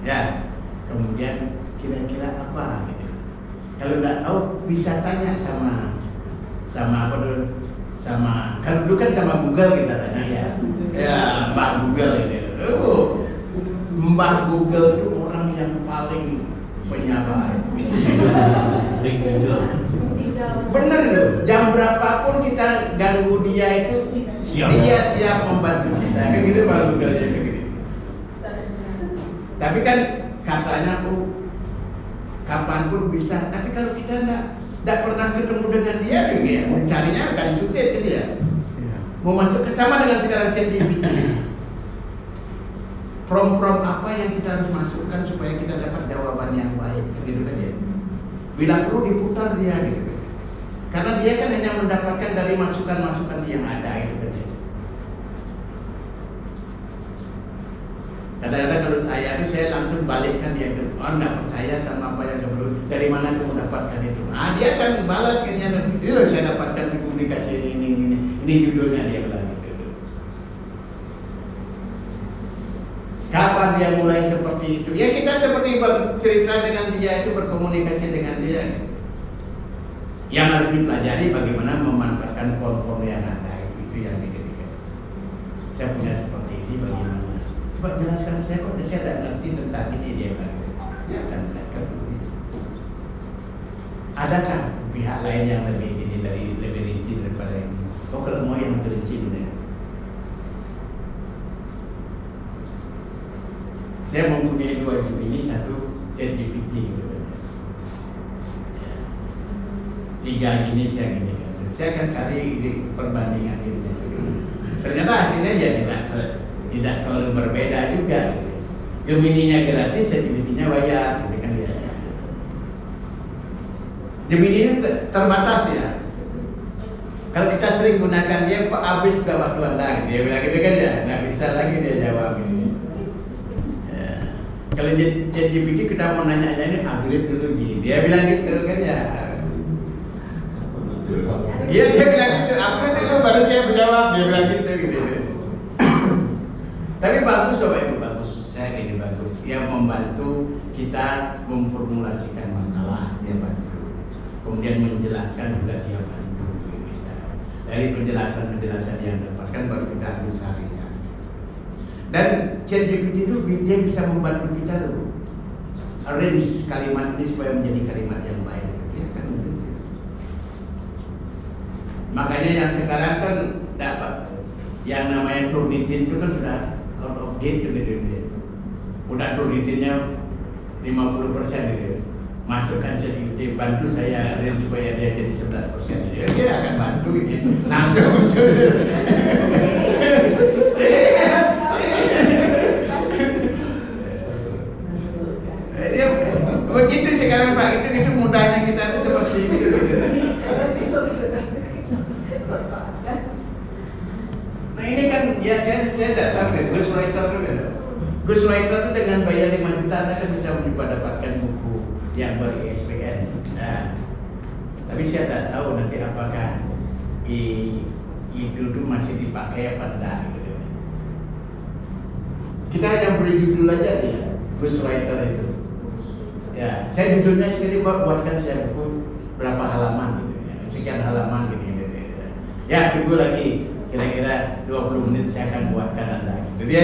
Ya, kemudian kira-kira apa gitu. Kalau tidak tahu bisa tanya sama apa dulu, kalau dulu kan sama Google kita tanya ya. Ya, Mbak Google ini. Mbak Google itu orang yang paling penyabar. Bener loh, jam berapapun kita ganggu dia itu dia siap membantu kita. Kan gitu Pak Google ya gitu. Tapi kan katanya kapanpun bisa. Tapi kalau kita tidak pernah ketemu dengan dia juga ya, mencarinya akan sulit gitu ya. Mau masuk ke sama dengan sekarang ChatGPT. Prompt apa yang kita harus masukkan supaya kita dapat jawaban yang baik gitu kan ya. Bila perlu diputar dia gitu kan. Karena dia kan hanya mendapatkan dari masukan-masukan yang ada gitu kan ya. Kadang-kadang kalau saya langsung balikkan dia ke enggak percaya sama apa yang kamu, dari mana kamu dapatkan itu. Dia akan balas kayaknya, ini loh saya dapatkan di publikasi ini judulnya dia bilang. Kapan dia mulai seperti itu? Ya kita seperti bercerita dengan dia itu, berkomunikasi dengan dia. Yang harus dipelajari bagaimana memanfaatkan form-form yang ada itu yang dikatakan. Saya punya seperti ini bagaimana? Coba jelaskan saya kok saya tidak ngerti tentang ini dia bilang. Ya akan belajar begitu. Adakah pihak lain yang lebih rinci daripada ini? Kalau mau yang terrinci ini. Saya mempunyai 2 Gemini, 1 ChatGPT gitu kan. 3 gini saya gini kan. Saya akan cari perbandingan gitu. Ternyata hasilnya ya tidak terlalu berbeda juga. Gemini-nya gratis, ChatGPT-nya bayar gitu kan ya. Gemini terbatas ya. Kalau kita sering gunakan dia, habis gak waktu Anda, dia bilang gitu kan ya. Nggak bisa lagi dia jawab ini. Kalau ChatGPT kita mau nanya ini upgrade dulu gini, dia bilang gitu kan ya. Dia bilang gitu, upgrade dulu baru saya menjawab, dia bilang gitu. Tapi bagus Bapak Ibu, bagus. Saya ini bagus. Dia membantu kita memformulasikan masalah, dia bantu. Kemudian menjelaskan juga dia bantu kita. Dari penjelasan yang dapatkan baru kita ambil sarinya. Dan ChatGPT itu dia bisa membantu kita loh, arrange kalimat ini supaya menjadi kalimat yang baik. Dia akan membantu. Makanya yang sekarang kan dapat yang namanya Turnitin itu kan sudah out of date gitu. Udah Turnitinnya 50% gitu. Masukkan ChatGPT, bantu saya arrange supaya dia jadi 11%. Dia akan bantu ini. Langsung muncul. Begitu sekarang Pak, itu mudahnya kita itu seperti itu. Nah ini kan ya saya tidak tahu deh, ghostwriter itu kan. Ghostwriter itu dengan bayar 5 juta Anda kan bisa mendapatkan buku yang ber-ISBN. Nah, tapi saya tak tahu nanti apakah itu masih dipakai apa enggak gitu. Kita hanya beri judul aja dia, Ghostwriter itu. Ya, saya judulnya sendiri buatkan saya buku berapa halaman gitu ya, sekian halaman gitu. Ya, tunggu lagi. Kira-kira 20 menit saya akan buatkan Anda. Jadi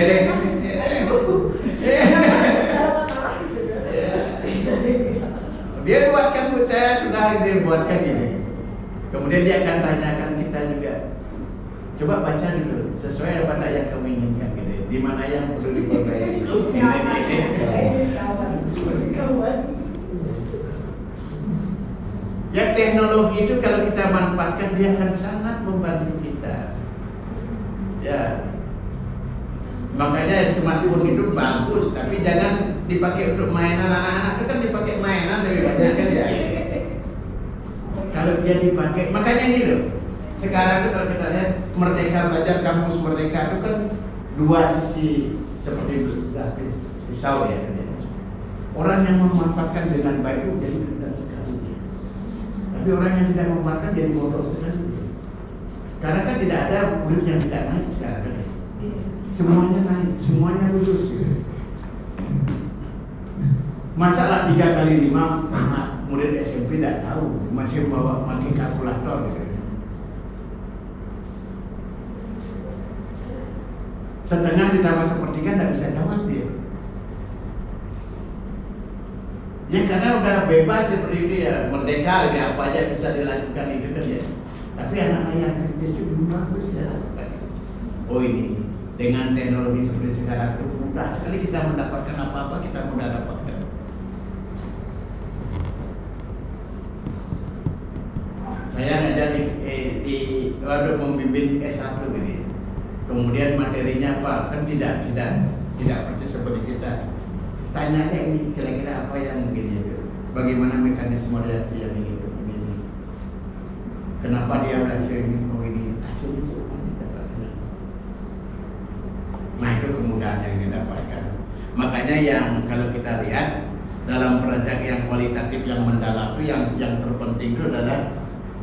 dia buatkan buat saya, sudah dia buatkan gini. Kemudian dia akan tanyakan kita juga. Coba baca dulu sesuai apa yang kamu inginkan gitu. Di mana yang perlu diperbaiki. Ya, teknologi itu kalau kita manfaatkan dia akan sangat membantu kita. Ya, makanya smartphone itu bagus, tapi jangan dipakai untuk mainan. Anak-anak itu kan dipakai mainan lebih banyak kan ya. Kalau dia dipakai, makanya ini loh. Sekarang itu kalau kita lihat Merdeka Belajar, kampus Merdeka itu kan dua sisi seperti pisau ya. Orang yang memanfaatkan dengan baik itu jadi pintar sekali dia. Tapi orang yang tidak memanfaatkan jadi bodoh sekali. Karena kan tidak ada murid yang tidak naik sekarang. Semuanya naik, semuanya lulus gitu. Masalah 3 kali 5 anak murid SMP tidak tahu, masih bawa pakai kalkulator gitu. Setengah ditambah sepertiga tidak bisa jawab dia. Ya karena udah bebas seperti itu ya, merdeka ya, apa aja bisa dilakukan itu kan ya. Tapi anak-anak yang kerja itu bagus ya. Oh ini dengan teknologi seperti sekarang itu mudah sekali kita mendapatkan apa-apa, kita mudah dapatkan. Saya ngajar di membimbing S1 ini. Kemudian materinya apa? Kan tidak persis seperti kita. Tanya ini kira-kira apa yang begini itu? Bagaimana mekanisme reaksi yang ini? Kenapa dia belajar ini? Oh ini hasilnya semuanya dapatkan. Nah itu kemudahan yang didapatkan. Makanya yang kalau kita lihat dalam proyek yang kualitatif yang mendalam itu yang terpenting itu adalah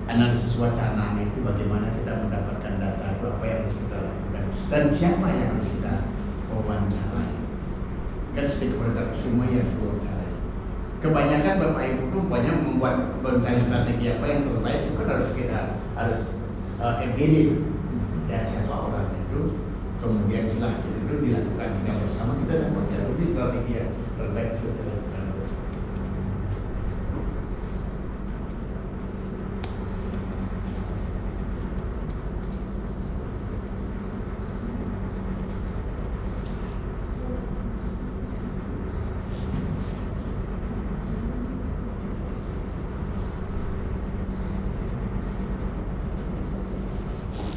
analisis wacana itu, bagaimana kita mendapatkan data itu, apa yang harus kita lakukan dan siapa yang harus kita wawancarai. Kan stakeholder semua yang harus wawancarai. Kebanyakan Bapak Ibu itu banyak membuat mencari strategi apa yang terbaik itu kan harus FGD ya, siapa orang itu, kemudian setelah itu dilakukan kita bersama, kita dapat jadi strategi yang terbaik itu dilakukan.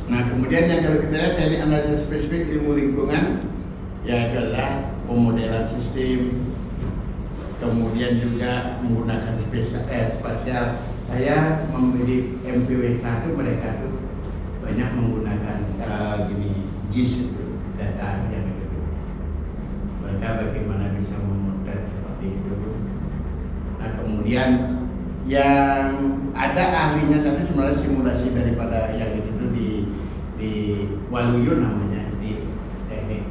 Nah kemudian yang kalau kita lihat dari analisis spesifik ilmu lingkungan ya adalah pemodelan sistem, kemudian juga menggunakan spasial. Saya memilih MPWK itu mereka tuh banyak menggunakan JIS itu, data yang itu. Mereka bagaimana bisa memotret seperti itu. Nah kemudian yang ada ahlinya satu sebenarnya simulasi daripada yang itu di Waluyo namanya, di teknik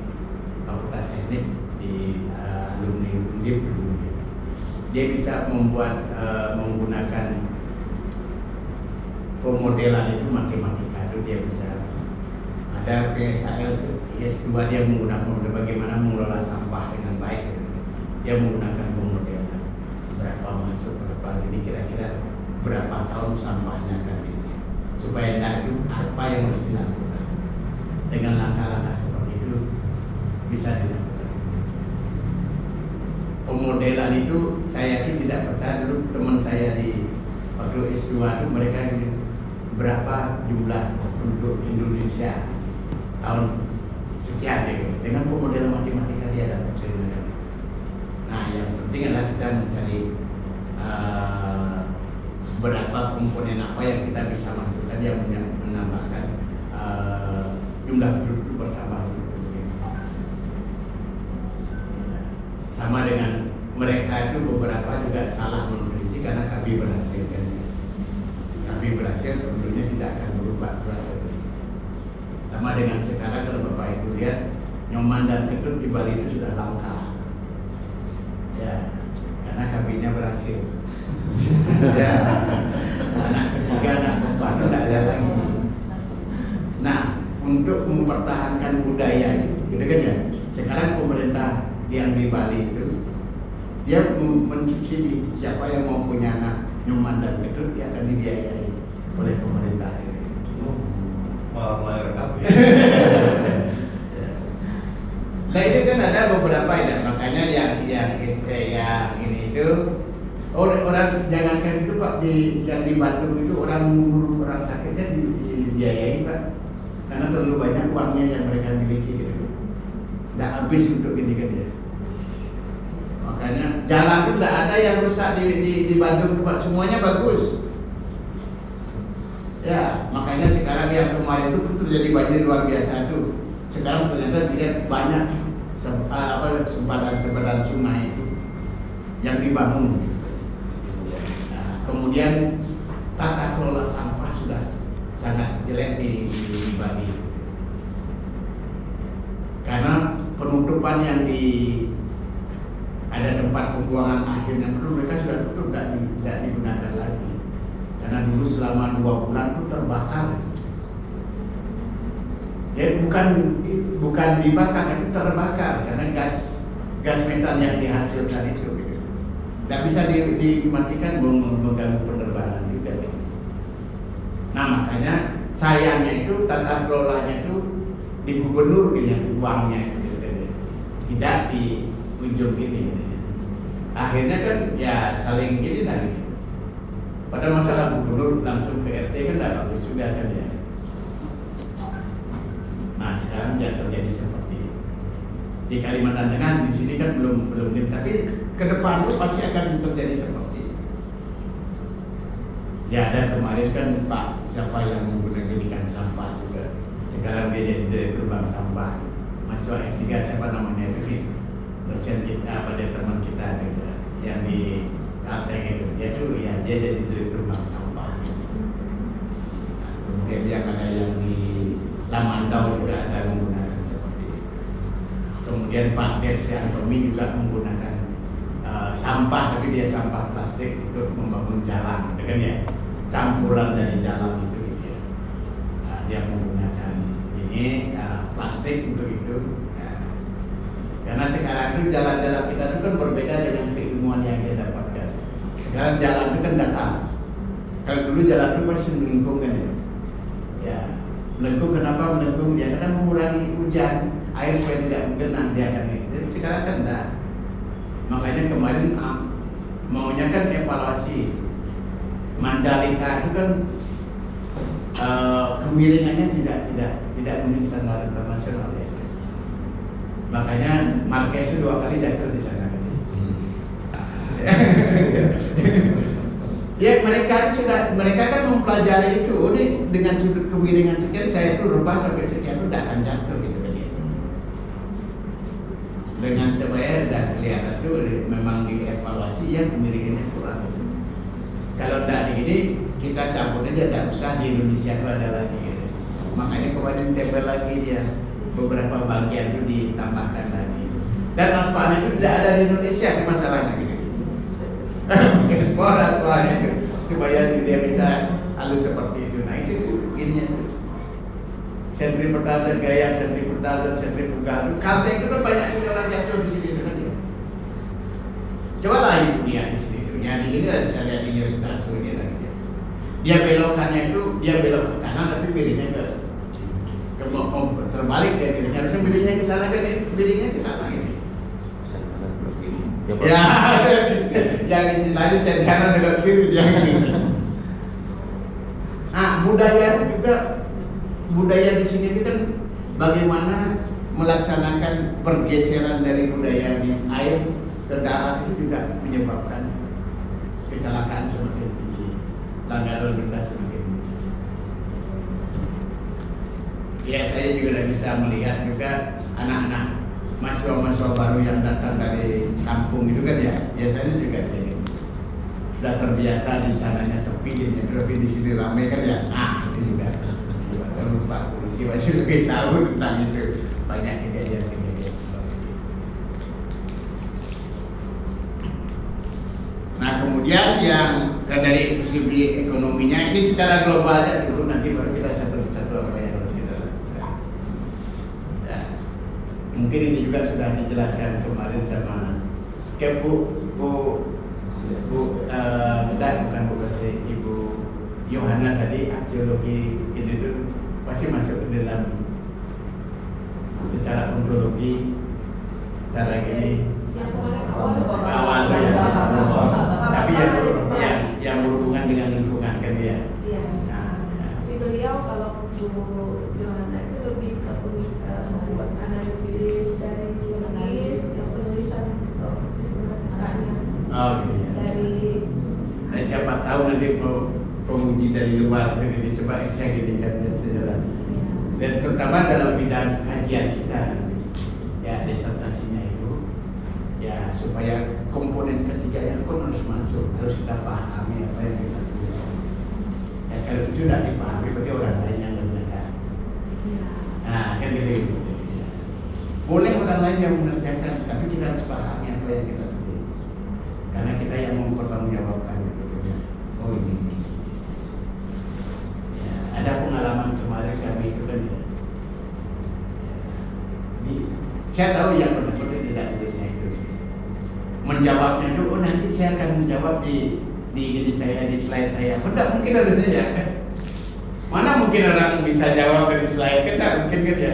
fakultas teknik di alumni Undip dulu. Dia bisa membuat menggunakan pemodelan itu matematika itu dia bisa. Ada PSAL S2 dia menggunakan bagaimana mengelola sampah dengan baik. Dia menggunakan pemodelan berapa masuk berapa ini kira-kira berapa tahun sampahnya kan ini supaya tidak itu apa yang harus dilakukan dengan langkah-langkah seperti itu bisa dilakukan. Pemodelan itu saya tidak percaya dulu teman saya di waktu S2 itu mereka ini berapa jumlah penduduk Indonesia tahun sekian gitu. Dengan pemodelan matematika dia dapat dengan. Nah yang penting adalah kita mencari berapa komponen apa yang kita bisa masukkan yang menambahkan jumlah penduduk bertambah. sama dengan mereka itu beberapa juga salah memprediksi karena kami berhasil kan ya. Kami berhasil tentunya tidak akan berubah. Sama dengan sekarang kalau Bapak Ibu lihat nyoman dan ketut di Bali itu sudah langka. Ya, karena kabinya berhasil. Ya, anak ketiga, anak keempat itu tidak ada lagi. Nah, untuk mempertahankan budaya gitu kan ya. Sekarang pemerintah yang di Bali itu dia mensubsidi siapa yang mau punya anak nyoman dan ketut dia akan dibiayai oleh pemerintah. Malah melahirkan. Nah itu kan ada beberapa ya, makanya yang ini itu orang jangankan itu Pak yang di Bandung itu orang orang sakitnya dibiayai Pak, karena terlalu banyak uangnya yang mereka miliki gitu, nggak habis untuk ini kan ya. Makanya jalan itu nggak ada yang rusak di Bandung Pak, semuanya bagus. Ya makanya sekarang yang kemarin itu terjadi banjir luar biasa tuh. Sekarang ternyata dilihat banyak sempadan sungai itu yang dibangun. Nah, kemudian tata kelola sampah sudah sangat jelek di Bali. Karena penutupan yang ada tempat pembuangan akhirnya itu mereka sudah tutup, tidak digunakan lagi. Karena dulu selama 2 bulan itu terbakar. Ya bukan dibakar, itu terbakar karena gas metan yang dihasilkan itu gitu. Tidak bisa dimatikan, mengganggu penerbangan juga gitu. Nah makanya sayangnya itu tata kelolanya itu di gubernur gitu, uangnya gitu, tidak di ujung ini gitu. Akhirnya kan ya saling gini lah gitu. Pada masalah gubernur langsung ke RT kan tidak bagus juga kan ya. Nah sekarang tidak terjadi seperti itu. Di Kalimantan Tengah di sini kan belum tapi ke depan itu pasti akan terjadi seperti itu. Ya ada kemarin kan Pak siapa yang menggunakan sampah juga. Sekarang dia jadi direktur bank sampah. Mahasiswa S3 siapa namanya itu? Dosen kita pada teman kita juga yang di Kalteng itu. Dia jadi direktur bank sampah. Nah, kemudian yang ada yang di Lamandau juga ada menggunakan seperti itu. Kemudian Pak Des Antomi juga menggunakan sampah, tapi dia sampah plastik untuk membangun jalan, gitu kan ya, campuran dari jalan itu gitu ya. Nah, dia menggunakan ini plastik untuk itu. Nah, karena sekarang itu jalan-jalan kita itu kan berbeda dengan keilmuan yang kita dapatkan. Sekarang jalan itu kan datar. Kalau dulu jalan itu masih melengkung kan ya. Ya. Melengkung kenapa melengkung? Dia akan mengurangi hujan, air supaya tidak menggenang dia akan itu. Jadi sekarang kan enggak. Makanya kemarin maunya kan evaluasi Mandalika itu kan kemiringannya tidak memenuhi standar internasional ya. Makanya Marquez 2 kali jatuh di sana kan. Ya mereka kan mempelajari itu. Ini dengan sudut kemiringan sekian saya itu rubah sampai sekian itu tidak akan jatuh gitu kan ya. Dengan supaya dan kelihatan itu memang dievaluasi ya kemiringannya kurang. Kalau tidak begini kita campur aja, tidak usah di Indonesia itu ada lagi gitu. Makanya kemarin tempel lagi dia beberapa bagian itu ditambahkan lagi. Dan aspalnya itu tidak ada di Indonesia di masalahnya gitu. Soalnya itu supaya dia bisa halus seperti itu. Nah itu ininya tuh. Sentripetal dan gaya sentripetal dan sentrifugal. Kalteng itu kan banyak sekali orang jatuh di sini kan ya. Coba lah ibu dia di sini. Ya di sini kita lihat di Yostas ini lagi. Dia belokannya itu dia belok ke kanan tapi miringnya ke terbalik ya gitu. Harusnya miringnya ke sana kan, miringnya ke sana ini. Ya, yang ini tadi saya kanan dengan kiri jangan ini. Budaya di sini itu kan bagaimana melaksanakan pergeseran dari budaya di air ke darat itu juga menyebabkan kecelakaan semakin tinggi, pelanggaran lalu lintas semakin tinggi. Ya saya juga bisa melihat juga anak-anak mahasiswa-mahasiswa baru yang datang dari kampung itu kan ya, biasanya juga sih sudah terbiasa di sananya sepi jadi tapi di sini ramai kan ya. Itu juga kalau Pak Polisi masih lebih tahu tentang itu, banyak kejadian-kejadian. Nah kemudian yang dari sisi ekonominya ini secara global aja dulu, nanti baru kita satu-satu apa yang harus kita lakukan. Ya. Mungkin ini juga sudah dijelaskan kemarin sama Ibu Yohana tadi, aksiologi ini tuh pasti masuk ke dalam secara ontologi, cara gini awal ya. Tapi yang berhubungan dengan lingkungan kan ya. Iya. Tapi beliau kalau Bu Johanna itu lebih ke membuat analisis dari geologis ke penulisan sistematikanya. Iya. Dari siapa tahu nanti pemuji dari luar begini coba saya gini kan sejarah. Dan terutama dalam bidang kajian kita nanti, ya disertasinya itu, ya supaya komponen ketiga yang pun harus masuk, harus kita pahami apa yang kita tulis. Ya kalau itu tidak dipahami, berarti orang lain yang mengerjakan. Nah kan gitu. Boleh orang lain yang mengerjakan, tapi kita harus pahami apa yang kita tulis, karena kita yang mempertanggungjawabkan itu. Oh ini. Ya, ada pengalaman kemarin kami itu kan ya. Saya tahu yang bersangkutan tidak nulisnya itu. Menjawabnya itu, oh nanti saya akan menjawab di saya, di slide saya. Tidak mungkin ada saya. Mana mungkin orang bisa jawab di slide kita, mungkin kan ya.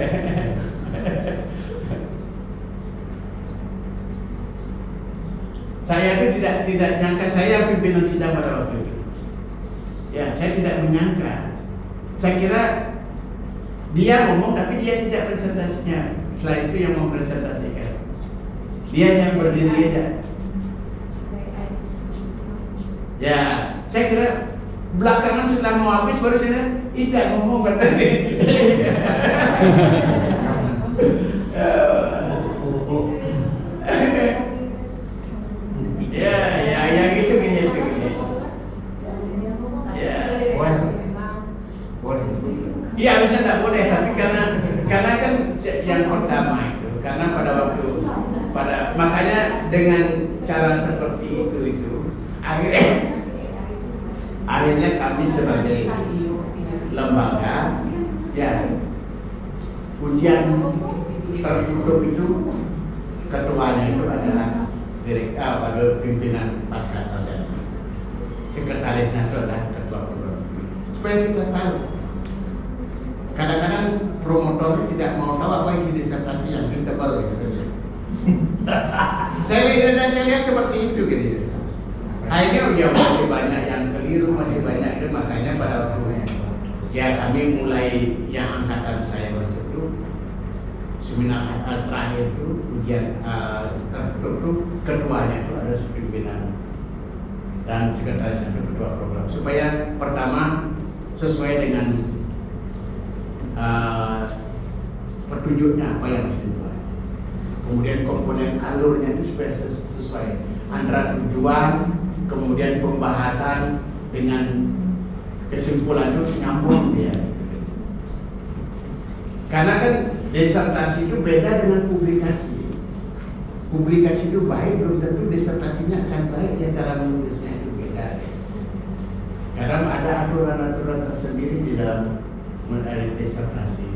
Saya itu tidak nyangka saya pimpinan sidang pada waktu itu. Ya, saya tidak menyangka. Saya kira dia ngomong tapi dia tidak presentasinya. Setelah itu yang mempresentasikan, dia yang berdiri aja. Ya, saya kira belakangan setelah mau habis baru saya lihat, tidak ngomong katanya. Ya, yang itu gini. Ya, Boleh. iya harusnya tidak boleh, tapi karena kan yang pertama itu, karena makanya dengan cara seperti itu akhirnya kami sebagai lembaga ya ujian tertutup itu ketuanya itu adalah direktur pimpinan pasca sarjana, sekretarisnya itu adalah ketua program, supaya kita tahu. Kadang-kadang promotor tidak mau tahu apa isi disertasi yang tebal gitu kan ya. Saya lihat seperti itu gitu. Akhirnya dia masih banyak yang keliru, masih banyak itu, makanya pada waktu ya kami mulai yang angkatan saya masuk itu seminar terakhir itu ujian tertutup itu ketuanya itu ada pimpinan dan sekretaris dan ketua program, supaya pertama sesuai dengan petunjuknya apa yang harus dibuat. Kemudian komponen alurnya itu supaya sesuai antara tujuan, kemudian pembahasan dengan kesimpulan itu nyambung dia. Karena kan disertasi itu beda dengan publikasi. Publikasi itu baik, belum tentu disertasinya akan baik, ya cara menulisnya itu beda. Kadang ada aturan-aturan tersendiri di dalam mencari disertasi.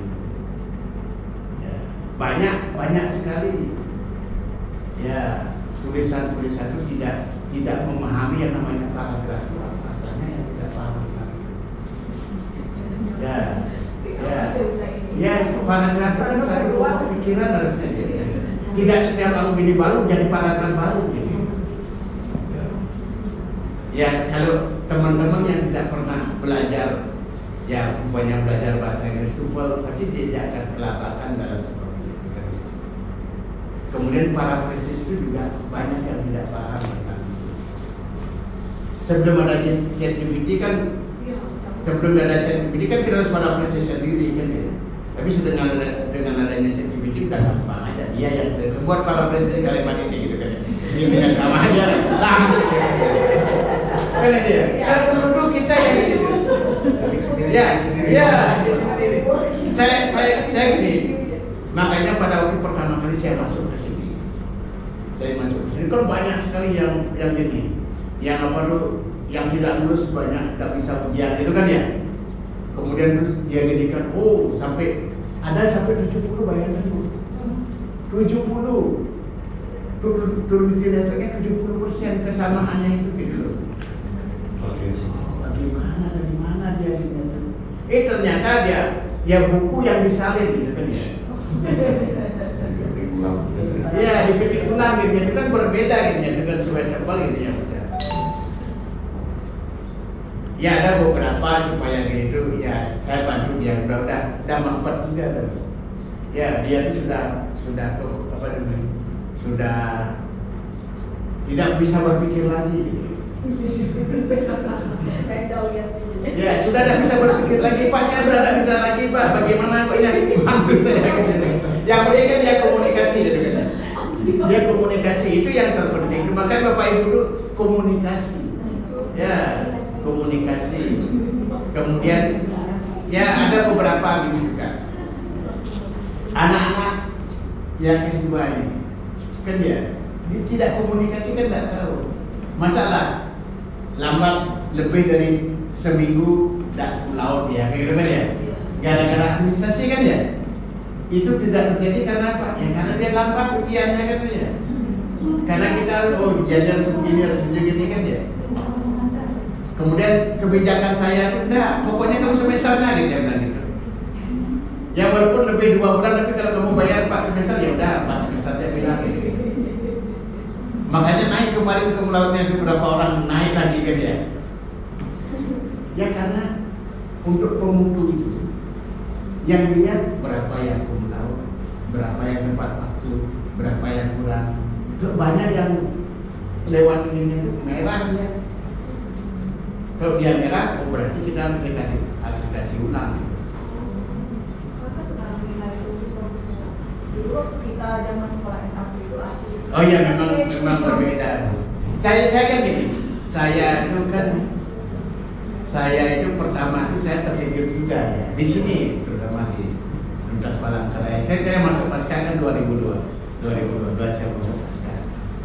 Ya, banyak sekali. Ya, tulisan-tulisan itu tidak memahami yang namanya paragraf itu apa. Banyak yang tidak paham. Ya, paragraf itu kan satu pikiran harusnya jadi. Tidak setiap kalau gini baru jadi paragraf baru gitu. Ya, kalau teman-teman yang tidak pernah belajar, ya banyak belajar bahasa Inggris TOEFL, pasti dia akan kelabakan dalam seperti itu. Kemudian paraphrases itu juga banyak yang tidak paham tentang itu. Sebelum ada ChatGPT kan, kita harus paraphrases sendiri kan ya. Tapi dengan adanya ChatGPT udah gampang aja. dia yang buat para presiden kalimat ini gitu kan. Ini yang sama aja langsung. Kan aja. Kalau dulu kita yang gitu. Ya, dia sendiri. Saya gini. Makanya pada waktu pertama kali saya masuk ke sini, kan banyak sekali yang gini, yang apa tuh, yang tidak lulus banyak, tidak bisa ujian itu kan ya. Kemudian terus dia jadikan, sampai 70 bayangkan bu, 70 turun nilainya 70% kesamaannya itu gitu loh. Bagaimana dari mana dia gitu? Ternyata dia buku yang disalin gitu kan ya. Ya diketik ulang gitu ya, itu kan berbeda gitu ya dengan suai tebal gitu ya. Ya ada beberapa supaya gitu ya saya bantu dia udah mampet juga tuh. Ya dia itu sudah tidak bisa berpikir lagi gitu. Ya sudah tidak bisa berpikir lagi Pak, saya sudah tidak bisa lagi Pak, bagaimana Pak ini bantu saya gitu. Yang penting kan dia komunikasi gitu kan. Dia komunikasi itu yang terpenting. Makanya Bapak Ibu dulu komunikasi. Ya, komunikasi. Kemudian ya ada beberapa gitu juga. Anak-anak yang S2 ini kan dia tidak komunikasi kan tidak tahu. Masalah lambat lebih dari seminggu tidak laut ya, gitu kan ya. Gara-gara administrasi kan ya. Itu tidak terjadi karena apa? Ya karena dia lambat ujiannya katanya. Karena kita ujiannya harus begini kan ya. Kemudian kebijakan saya itu pokoknya kamu semesternya gitu ya bilang gitu. Ya walaupun lebih 2 bulan tapi kalau kamu bayar 4 semester ya udah 4 semester aja bilang gitu. Makanya naik kemarin cum laude-nya beberapa orang naik lagi kan ya. Ya karena untuk pemutu itu yang dilihat berapa yang cum laude, berapa yang tepat waktu, berapa yang kurang. Terus banyak yang lewat ininya itu merah ya. Kalau dia merah, berarti kita harus akreditasi ulang. Maka sekarang nilai itu bagus semua. Dulu waktu kita zaman sekolah S1 itu asli. Oh iya memang berbeda. Saya kan gini, saya itu pertama itu saya terkejut juga ya di sini terutama di Universitas Palangkaraya. Saya masuk pasca kan 2012 saya masuk pasca.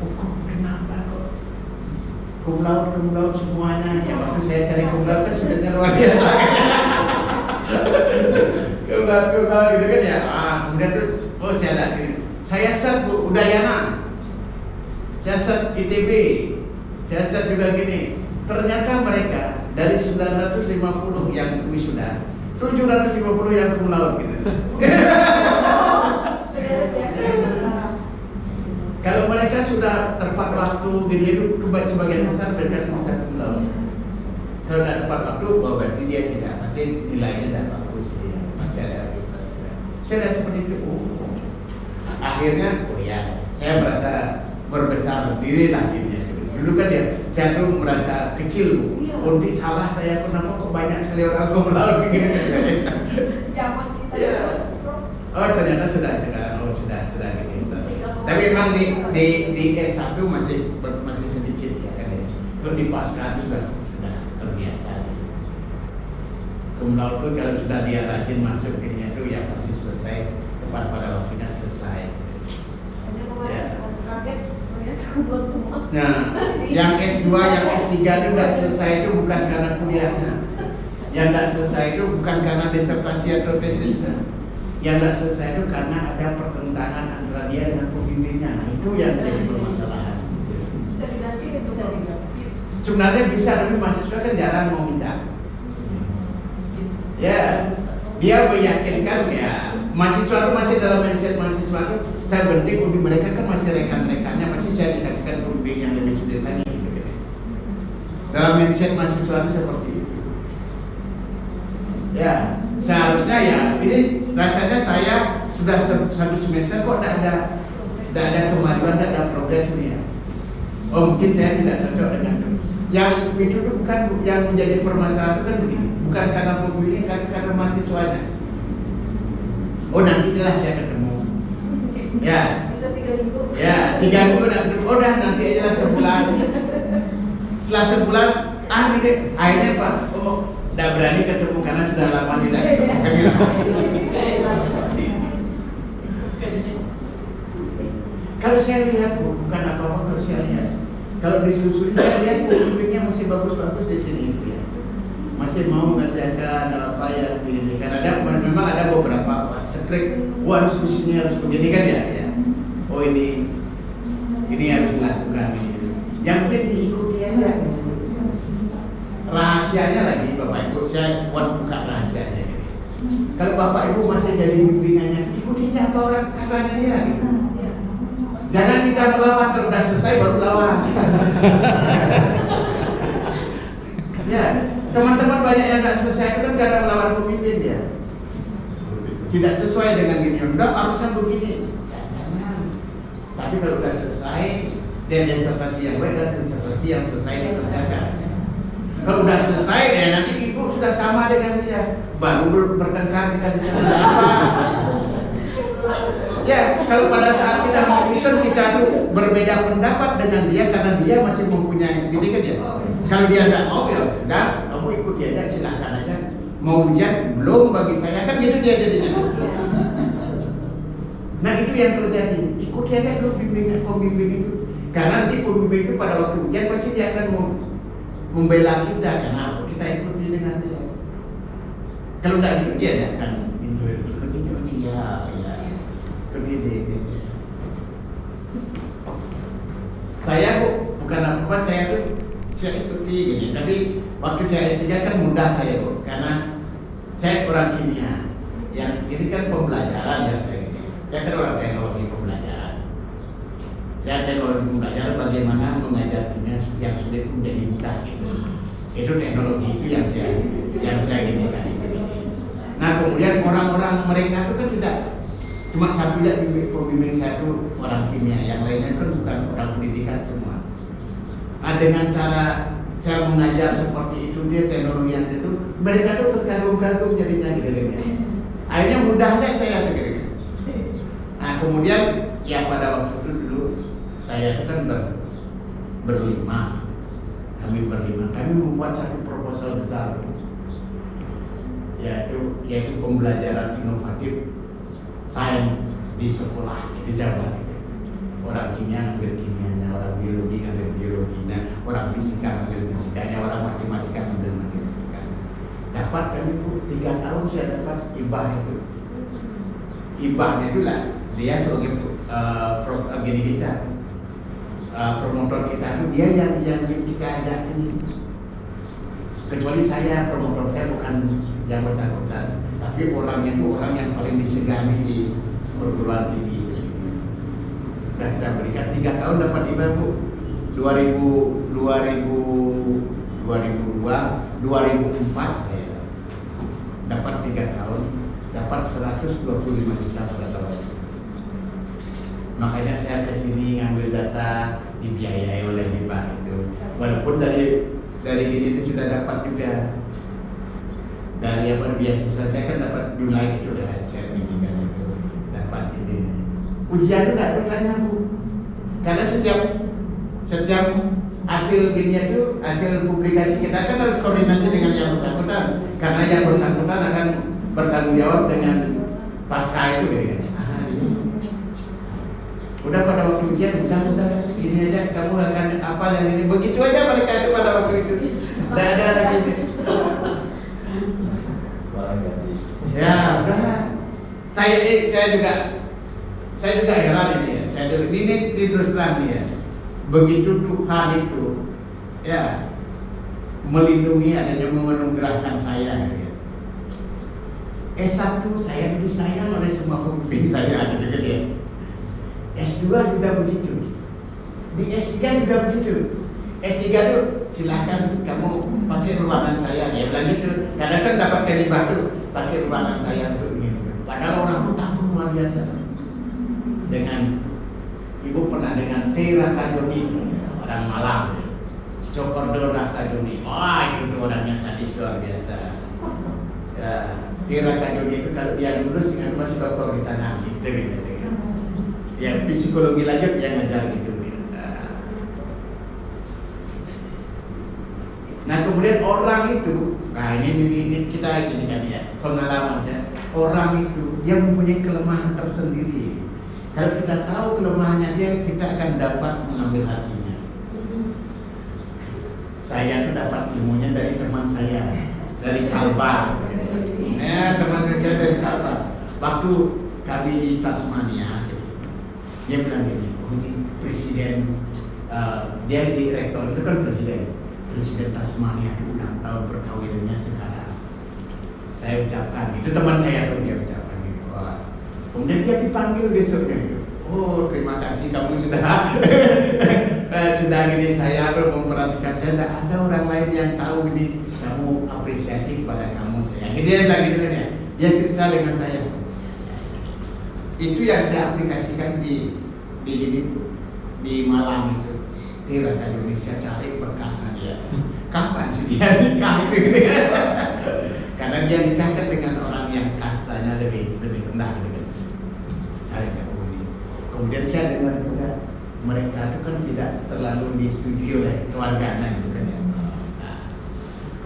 Kok kenapa kok cum laude semuanya? Ya waktu saya cari cum laude kan sudah luar biasa. Cum laude gitu kan ya. Kemudian tuh saya ada gini. Saya search Bu Udayana. Saya search ITB. Saya search juga gini. Ternyata mereka dari 950 yang wisuda, 750 yang cum laude gitu. Kalau mereka sudah tepat waktu gini itu sebagian besar mereka bisa cum laude. Kalau tidak tepat waktu, berarti dia tidak, pasti nilainya tidak bagus dia, masih ada aktivitas. Saya lihat seperti itu. Akhirnya, saya merasa berbesar diri lah gini. Dulu kan ya, saya tuh merasa kecil Bu. Unti salah saya kenapa kok banyak sekali orang cum laude begini. Zaman kita. Ya. Oh ternyata sudah sekarang sudah gini. Tapi memang di S1 masih sedikit ya kan ya. Kalau di pasca sudah terbiasa. Cum laude itu kalau sudah dia rajin masuk ini itu ya pasti selesai tepat pada waktunya selesai. Ya. Nah, yang S2, yang S3 itu tidak selesai itu bukan karena kuliahnya. Yang tidak selesai itu bukan karena disertasi atau tesisnya. Yang tidak selesai itu karena ada pertentangan antara dia dengan pembimbingnya. Nah, itu yang jadi permasalahan. Bisa diganti, bisa diganti. Sebenarnya bisa, tapi mahasiswa kan jarang mau minta. Ya, dia meyakinkan ya. Mahasiswa itu masih dalam mindset mahasiswa itu saya penting untuk mereka kan masih rekan-rekannya pasti saya dikasihkan pembimbing yang lebih sulit lagi gitu. Dalam mindset mahasiswa itu seperti itu. Ya, seharusnya ya ini rasanya saya sudah satu semester kok tidak ada kemajuan, tidak ada progres nih ya. Mungkin saya tidak cocok dengan itu. Yang itu bukan yang menjadi permasalahan itu kan begini, bukan karena pembimbingnya, karena mahasiswanya. Nanti jelas saya ketemu. Ya. Bisa 3 minggu. Ya, 3 minggu udah nanti aja lah sebulan. Setelah sebulan, ini akhirnya Pak, nggak berani ketemu karena sudah lama tidak ketemu. Kalau saya lihat Bu, bukan apa-apa kalau saya lihat. Kalau disusuri saya lihat pemimpinnya masih bagus-bagus di sini Bu ya. Masih mau mengatakan apa yang begini. Karena memang ada beberapa strik, harus di sini harus begini kan ya. Oh ini harus dilakukan ini. Yang penting diikuti aja. Rahasianya lagi Bapak Ibu, saya buat buka rahasianya ini. Kalau Bapak Ibu masih jadi bimbingannya, ikuti apa orang katanya dia gitu. Jangan kita melawan, kalau sudah selesai baru lawan. Ya, teman-teman banyak yang tidak selesai itu kan karena melawan pemimpin dia. Tidak sesuai dengan gini, udah harusnya begini. Jangan. Tapi kalau sudah selesai, dan disertasi yang baik dan disertasi yang selesai dikerjakan. Kalau sudah selesai, ya nanti ibu sudah sama dengan dia, baru bertengkar kita bisa apa? Ya, kalau pada saat kita menyusun kita tuh berbeda pendapat dengan dia karena dia masih mempunyai ini kan ya. Kalau dia tidak mau ya sudah, kamu ikuti aja, silahkan aja. Mau ujian belum bagi saya kan gitu dia jadinya. Nah itu yang terjadi. Ikuti aja dulu pembimbing itu. Karena nanti pembimbing itu pada waktu ujian pasti dia akan membela kita. Kenapa kita ikuti dengan dia? Kalau tidak gitu dia tidak akan ikuti dia. Saya bukan apa saya ikuti gini, tapi waktu saya S3 kan mudah saya Bu, karena saya orang kimia, yang ini kan pembelajaran ya saya kan orang teknologi pembelajaran. Saya teknologi pembelajaran bagaimana mengajar kimia yang sulit menjadi mudah gitu. Itu teknologi itu yang saya gini kan. Nah kemudian orang-orang mereka itu kan tidak cuma satu ya pembimbing satu orang kimia, yang lainnya kan bukan orang pendidikan semua. Nah, dengan cara saya mengajar seperti itu dia teknologi yang itu, mereka tuh terkagum-kagum jadinya gitu. Akhirnya mudahnya saya gitu. Nah kemudian ya pada waktu itu dulu saya itu kan berlima, kami membuat satu proposal besar, yaitu pembelajaran inovatif sains di sekolah itu Jawa. Orang kimia ngambil kimianya, orang biologi ngambil biologinya, orang fisika ngambil fisikanya, orang matematika ngambil matematikanya. Dapat kami 3 tahun saya dapat IBAH itu. IBAHnya itu lah dia sebagai promotor kita itu dia yang kita ajak ini. Kecuali saya, promotor saya bukan yang bersangkutan, tapi orangnya itu orang yang paling disegani di perguruan tinggi. Dan kita berikan 3 tahun dapat IBAH Bu. 2002, 2004 saya dapat 3 tahun, dapat 125 juta pada tahun itu. Makanya saya kesini ngambil data, dibiayai oleh IBAH itu. Walaupun dari gini itu sudah dapat juga. Dari apa beasiswa saya kan dapat Dunai itu dah saya bimbingan itu dapat ini. Ujian itu tidak bertanya Bu, karena setiap hasil gini itu hasil publikasi kita kan harus koordinasi dengan yang bersangkutan, karena yang bersangkutan akan bertanggung jawab dengan pasca itu gitu. Udah pada waktu ujian udah ini aja kamu akan apa yang ini begitu aja mereka itu pada waktu itu tidak ada lagi. Ya udah, saya juga heran ini ya. Ini terus terang nih ya. Begitu Tuhan itu ya melindungi, adanya menganugerahkan saya ya. S1 saya disayang oleh semua pemimpin saya gitu ya. S2 juga begitu. Di S3 juga begitu. S3 itu silahkan kamu pakai ruangan saya, dia bilang gitu. Kadang kan dapat terima tuh pakai ruangan saya untuk ini. Padahal orang itu takut luar biasa. Dengan ibu pernah dengan T. Rakajoni, orang Malang, Cokordo Rakajoni. Wah itu tuh orangnya sadis luar biasa. Ya, T. Rakajoni itu kalau dia lulus dengan masih doktor di tanah gitu. Ya psikologi lanjut yang ngajar gitu. Nah kemudian orang itu, nah ini kita gini kan ya, pengalaman saya, orang itu dia mempunyai kelemahan tersendiri. Kalau kita tahu kelemahannya dia, kita akan dapat mengambil hatinya. Saya tuh dapat ilmunya dari teman saya, dari Kalbar. Teman saya dari Kalbar. Waktu kami di Tasmania, dia bilang gini, oh ini presiden, dia direktur itu kan presiden Tasmania itu ulang tahun perkawinannya sekarang. Saya ucapkan, itu teman saya tuh dia ucapkan gitu. Wah. Kemudian dia dipanggil besoknya gitu. Oh terima kasih kamu sudah sudah gini, saya memperhatikan, saya tidak ada orang lain yang tahu ini, kamu apresiasi kepada kamu saya. Dia bilang gitu kan ya, dia cerita dengan saya. Itu yang saya aplikasikan di Malang itu. Di Raja Indonesia cari perkasa dia. Kapan sih dia nikah itu? Karena dia nikahkan dengan orang yang kastanya lebih rendah gitu. Cari dia ini. Kemudian saya dengar juga mereka itu kan tidak terlalu disetujui oleh keluarganya gitu kan ya. Nah,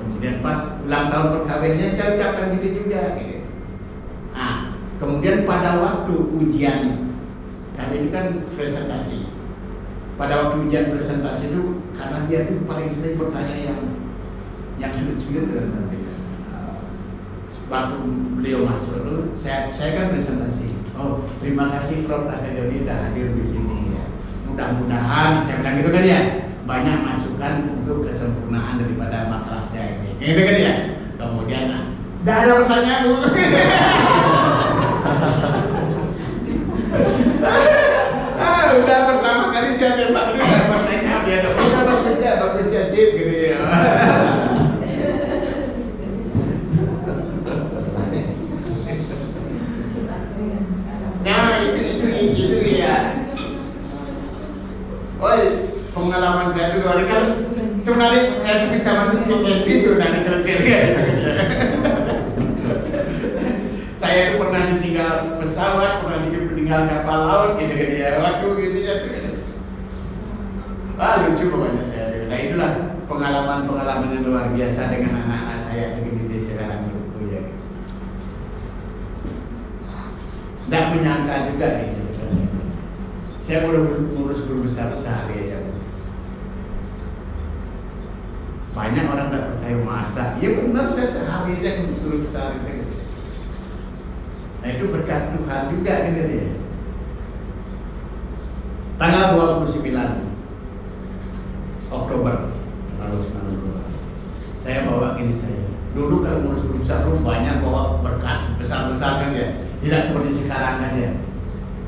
kemudian pas ulang tahun perkawinannya saya ucapkan gitu juga gitu. Nah, kemudian pada waktu ujian kami itu kan presentasi. Pada waktu ujian presentasi itu, karena dia itu paling sering bertanya yang sulit-sulit dengan waktu beliau masuk itu, saya kan presentasi. Oh, terima kasih Prof. Raka Joni sudah hadir di sini ya. Mudah-mudahan saya bilang gitu kan ya, banyak masukan untuk kesempurnaan daripada makalah saya ini. Gitu kan ya. Kemudian, dah ada pertanyaan dulu. Udah pertama kali saya nembak dulu pertanyaan dia, udah bagus ya sip gitu ya. Nah itu ya. Oh pengalaman saya dulu hari kan sebenarnya saya bisa masuk ke medis sudah dikecil ya. Saya itu pernah ditinggal pesawat, pernah ditinggal kapal laut gitu ya. Waktu gitu ya. Lucu pokoknya saya. Nah itulah pengalaman yang luar biasa dengan anak-anak saya di sekarang itu ya. Tidak menyangka juga gitu. Saya ngurus guru besar sehari aja. Banyak orang tidak percaya masa. Ya benar saya sehari aja ngurus guru besar itu. Nah itu berkat Tuhan juga gitu ya. Tanggal 29 Oktober tahun 1992 saya bawa gini saya. Dulu kalau ngurus guru besar banyak bawa berkas besar-besar kan ya. Tidak seperti sekarang kan ya.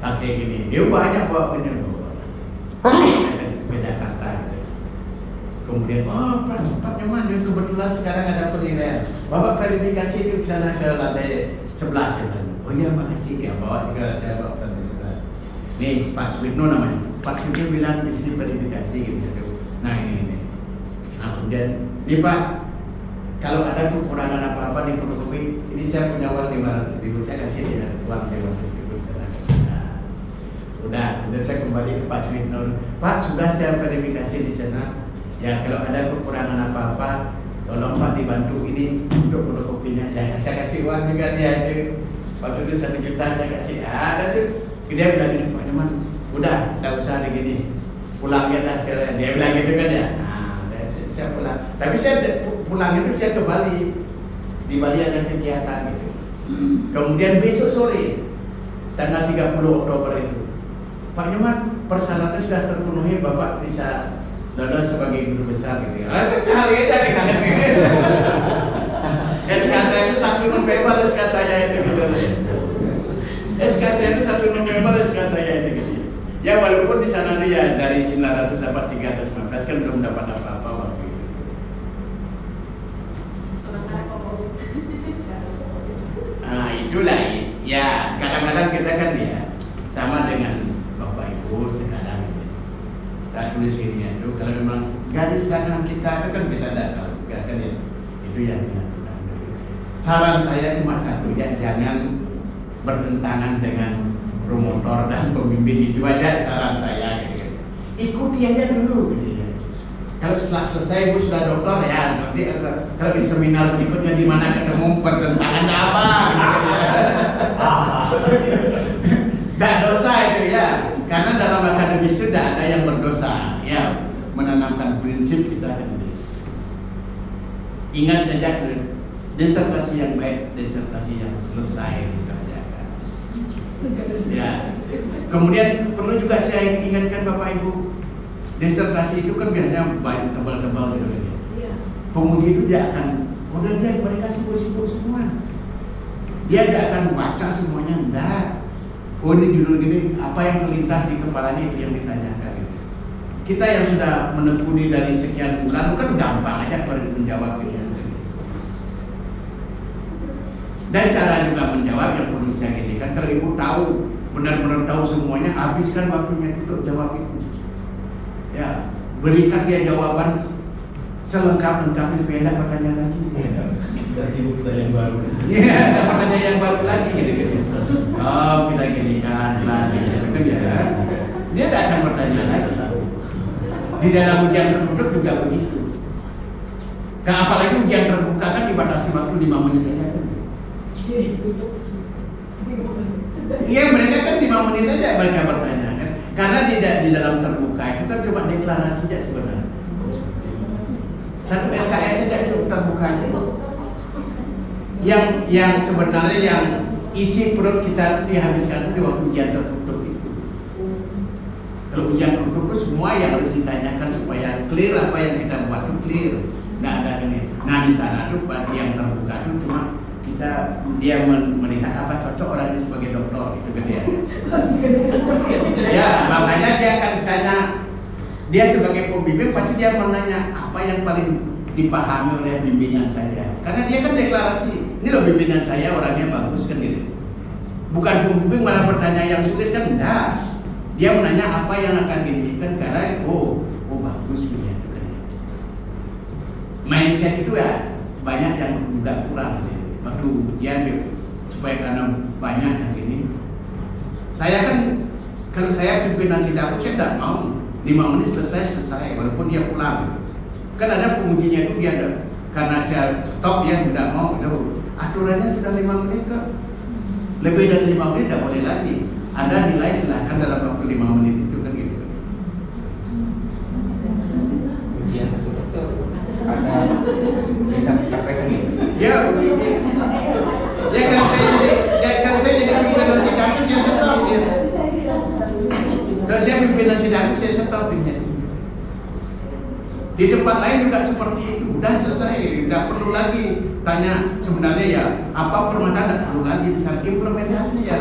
Pakai gini. Dia banyak bawa gini ke Jakarta. Kemudian Pak Nyoman kebetulan sekarang ada penilaian. Bapak verifikasi itu di sana ke lantai 11 ya kan. Oh iya makasih ya, bawa juga saya bawa ke lantai 11. Nih Pak Sweetno namanya. Pak Sweetno bilang di sini verifikasi gitu. Nah ini. Nah kemudian nih Pak, kalau ada kekurangan apa-apa di fotokopi, ini saya punya uang 500.000, saya kasih ya uang 500.000 saya. Nah, udah saya kembali ke Pak Sweetno. Pak sudah saya verifikasi di sana. Ya kalau ada kekurangan apa-apa, tolong Pak dibantu ini untuk fotokopinya. Ya saya kasih uang juga dia itu. Waktu itu 1 juta saya kasih. Ada tuh. Dia bilang gini, Pak Nyoman, udah tidak usah begini. Pulang ya dah. Dia bilang gitu kan ya. Nah, saya pulang. Tapi saya pulang itu saya ke Bali. Di Bali ada kegiatan gitu. Kemudian besok sore, tanggal 30 Oktober itu, Pak Nyoman, persyaratan sudah terpenuhi, Bapak bisa lolos sebagai guru besar gitu. Kan sehari aja kita SK saya itu 1 November SK saya itu gitu. SK saya itu 1 November SK saya itu gitu. Ya walaupun di sana dia dari 900 dapat 315 kan belum dapat apa-apa waktu itu. Nah itulah ya kadang-kadang kita kan ya sama dengan Bapak Ibu sekarang gitu. Kita tulis ini itu kalau memang garis tangan kita itu kan kita tidak tahu kan ya. Itu yang dilakukan. Saran saya cuma satu ya, jangan bertentangan dengan promotor dan pembimbing. Itu aja saran saya gitu. Ikuti aja dulu gitu ya. Kalau setelah selesai Bu sudah dokter ya nanti kalau di seminar berikutnya di mana ketemu pertentangan apa gitu ya. Tidak dosa itu ya, karena dalam akademis itu tidak ada yang berdosa ya, menanamkan prinsip kita kan. Ingat aja, disertasi yang baik, disertasi yang selesai dikerjakan. Ya. Kemudian perlu juga saya ingatkan Bapak Ibu, disertasi itu kan biasanya banyak tebal-tebal gitu kan. Iya. Penguji itu dia akan, udah dia mereka sibuk-sibuk semua. Dia tidak akan baca semuanya, enggak. Oh ini judul gini, apa yang terlintas di kepalanya itu yang ditanyakan. Kita yang sudah menekuni dari sekian bulan kan gampang aja menjawabnya. Dan cara juga menjawab yang perlu saya gini kan, kalau ibu tahu, benar-benar tahu semuanya, habiskan waktunya untuk jawab itu. Ya, berikan dia jawaban selengkap-lengkapnya, beda pertanyaan lagi. Jadi pertanyaan baru. Iya, ada pertanyaan yang baru lagi gitu. Oh, kita gini kan lagi gitu kan ya. Dia tidak akan bertanya lagi. Di dalam ujian tertutup juga begitu. Apalagi ujian terbuka kan dibatasi waktu 5 menit aja kan. Iya, mereka kan 5 menit aja mereka bertanya kan. Karena di dalam terbuka itu kan cuma deklarasi aja sebenarnya. Satu SKS saja cukup terbuka. Yang sebenarnya yang isi perut kita itu dihabiskan itu di waktu ujian tertutup itu. Kalau ujian tertutup itu semua yang harus ditanyakan supaya clear apa yang kita buat itu clear. Nggak ada ini. Nah di sana tuh bagi yang terbuka itu cuma dia melihat apa cocok orang ini sebagai dokter itu kan dia. Ya makanya dia akan tanya, dia sebagai pembimbing pasti dia menanya apa yang paling dipahami oleh bimbingan saya, karena dia kan deklarasi ini loh bimbingan saya orangnya bagus kan gitu. Bukan pembimbing malah bertanya yang sulit kan enggak, dia menanya apa yang akan diinginkan karena oh bagus begitu kan. Mindset itu ya banyak yang juga kurang gitu. Waktu ujian supaya karena banyak yang ini, saya kan kalau saya pimpinan sidang saya tidak mau 5 menit selesai walaupun dia pulang. Kan ada pengujinya itu dia ada, karena saya stop dia tidak mau itu. Aturannya sudah 5 menit kok. Lebih dari 5 menit tidak boleh lagi. Anda nilai silahkan dalam waktu 5 menit itu kan gitu. Ujian tertutup tuh ada bisa praktek ini. Ya kalau saya jadi pimpinan sidang saya stop dia. Kalau saya pimpinan sidang saya stop dia. Di tempat lain juga seperti itu, udah selesai, tidak perlu lagi tanya sebenarnya ya apa permasalahan, tidak perlu lagi di sana implementasi ya.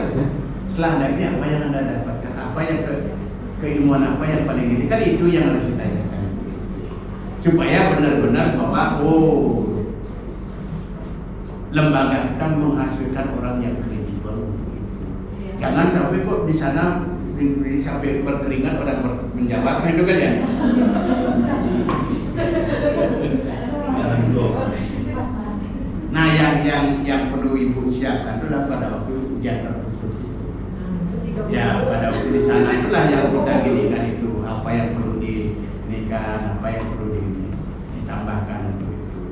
Setelah Anda ini apa yang Anda dapatkan, apa yang keilmuan apa yang paling ini kan itu yang harus ditanyakan supaya benar-benar bahwa lembaga kita menghasilkan orang yang kredibel. Jangan sampai kok di sana sampai berkeringat orang menjawab itu kan ya. Nah yang perlu ibu siapkan itulah pada waktu ujian tertutup. Ya pada waktu di sana itulah yang kita ginikan itu apa yang perlu dinikan, apa yang perlu ditambahkan untuk itu.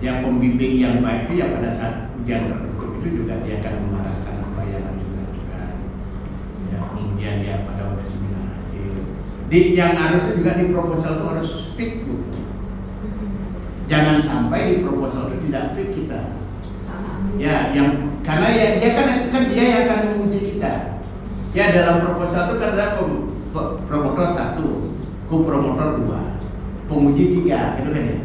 Yang pembimbing yang baik itu ya pada saat ujian tertutup itu juga dia akan mengarahkan apa yang harus dilakukan. Ya kemudian dia pada waktu seminar hasil. Yang harusnya juga di proposal itu harus fit Bu. Jangan sampai di proposal itu tidak fit kita. Ya, karena ya dia kan dia yang akan menguji kita. Ya dalam proposal itu kan ada promotor 1, co-promotor 2, penguji 3, gitu kan ya.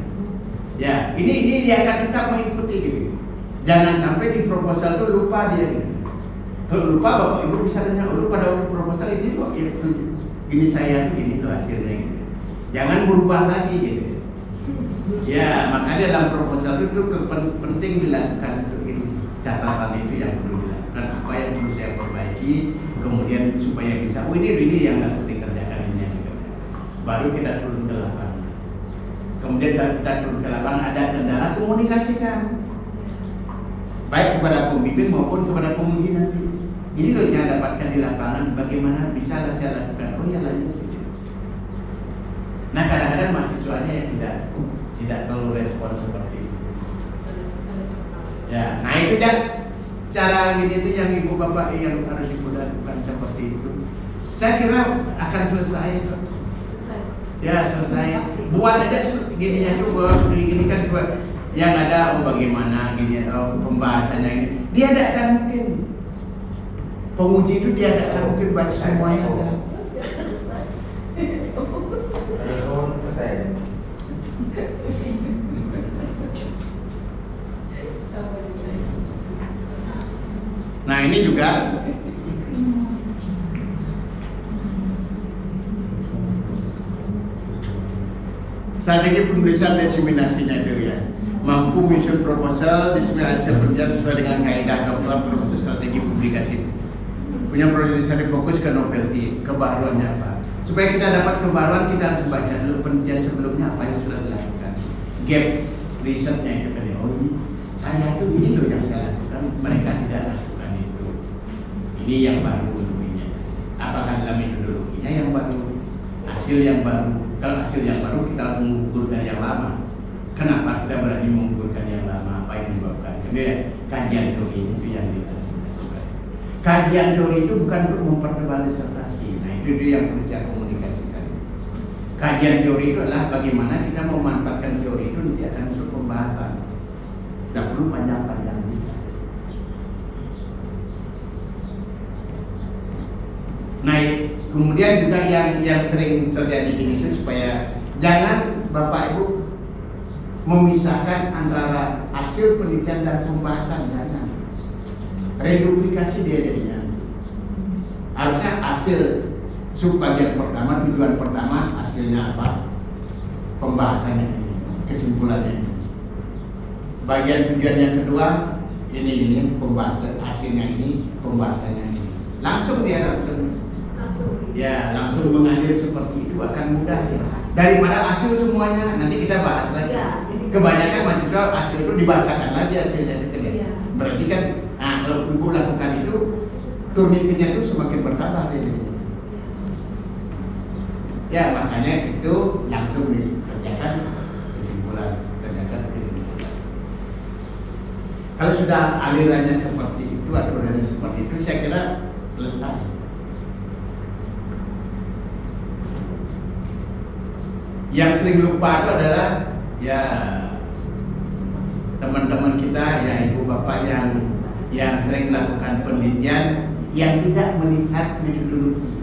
Ya, ini dia akan tetap mengikuti gitu. Jangan sampai di proposal itu lupa dia gitu. Kalau lupa Bapak Ibu bisa tanya, pada waktu proposal ini kok ini saya ini tuh hasilnya gitu. Jangan berubah lagi gitu. Ya, makanya dalam proposal itu penting dilakukan untuk ini. Catatan itu yang perlu dilakukan, apa yang perlu saya perbaiki, kemudian supaya bisa, ini yang nggak perlu dikerjakan ini yang dikerjakan. Baru kita turun ke lapangan. Kemudian kalau kita turun ke lapangan ada kendala, komunikasikan, baik kepada pembimbing maupun kepada penguji nanti. Ini loh saya dapatkan di lapangan, bagaimana bisa saya lakukan? Oh ya lanjut. Nah kadang-kadang mahasiswanya yang tidak terlalu respon seperti itu. Ya, nah itu kan cara gini itu yang ibu bapak yang harus ibu lakukan seperti itu. Saya kira akan selesai itu. Ya selesai. Buat aja gininya itu, gini kan buat yang ada bagaimana gini pembahasannya ini. Dia tidak akan mungkin. Penguji itu dia tidak akan mungkin baca semuanya. Selesai. Nah ini juga strategi penulisan diseminasinya itu ya, mampu menyusun proposal diseminasi penelitian sesuai dengan kaidah doktor termasuk strategi publikasi. Punya priorisasi fokus ke novelty, kebaruannya apa. Supaya kita dapat kebaruan, kita harus baca dulu penelitian sebelumnya apa yang sudah dilakukan. Gap risetnya itu kan ya, oh ini saya tuh ini loh yang saya lakukan, mereka tidak lakukan itu. Ini yang baru dulunya. Apakah dalam metodologinya yang baru, hasil yang baru. Kalau hasil yang baru kita harus mengukurkan yang lama. Kenapa kita berani mengukurkan yang lama? Apa yang menyebabkan? Karena ya, kajian teori itu yang kita harus lakukan. Kajian teori itu bukan untuk mempertebal disertasi. Nah itu dia yang perlu saya komunikasikan. Kajian teori itu adalah bagaimana kita memanfaatkan teori itu nanti akan untuk pembahasan. Tidak perlu panjang-panjang. Nah, kemudian juga yang sering terjadi ini supaya jangan Bapak Ibu memisahkan antara hasil penelitian dan pembahasan, jangan. Reduplikasi dia jadinya. Harusnya hasil subbagian pertama, tujuan pertama hasilnya apa? Pembahasannya ini, kesimpulannya ini. Bagian tujuan yang kedua ini pembahasan hasilnya ini, pembahasannya ini. Langsung langsung mengalir seperti itu akan mudah ya. Daripada hasil semuanya nanti kita bahas lagi. Ya, kebanyakan mahasiswa hasil itu dibacakan lagi hasilnya itu ya. Berarti kan kalau ibu lakukan itu turnitinnya itu semakin bertambah jadinya. Ya makanya itu langsung dikerjakan kesimpulan. Kalau sudah alirannya seperti itu, aturannya seperti itu, saya kira selesai. Yang sering lupa itu adalah ya teman-teman kita, ya ibu bapak yang sering melakukan penelitian yang tidak melihat metodologi.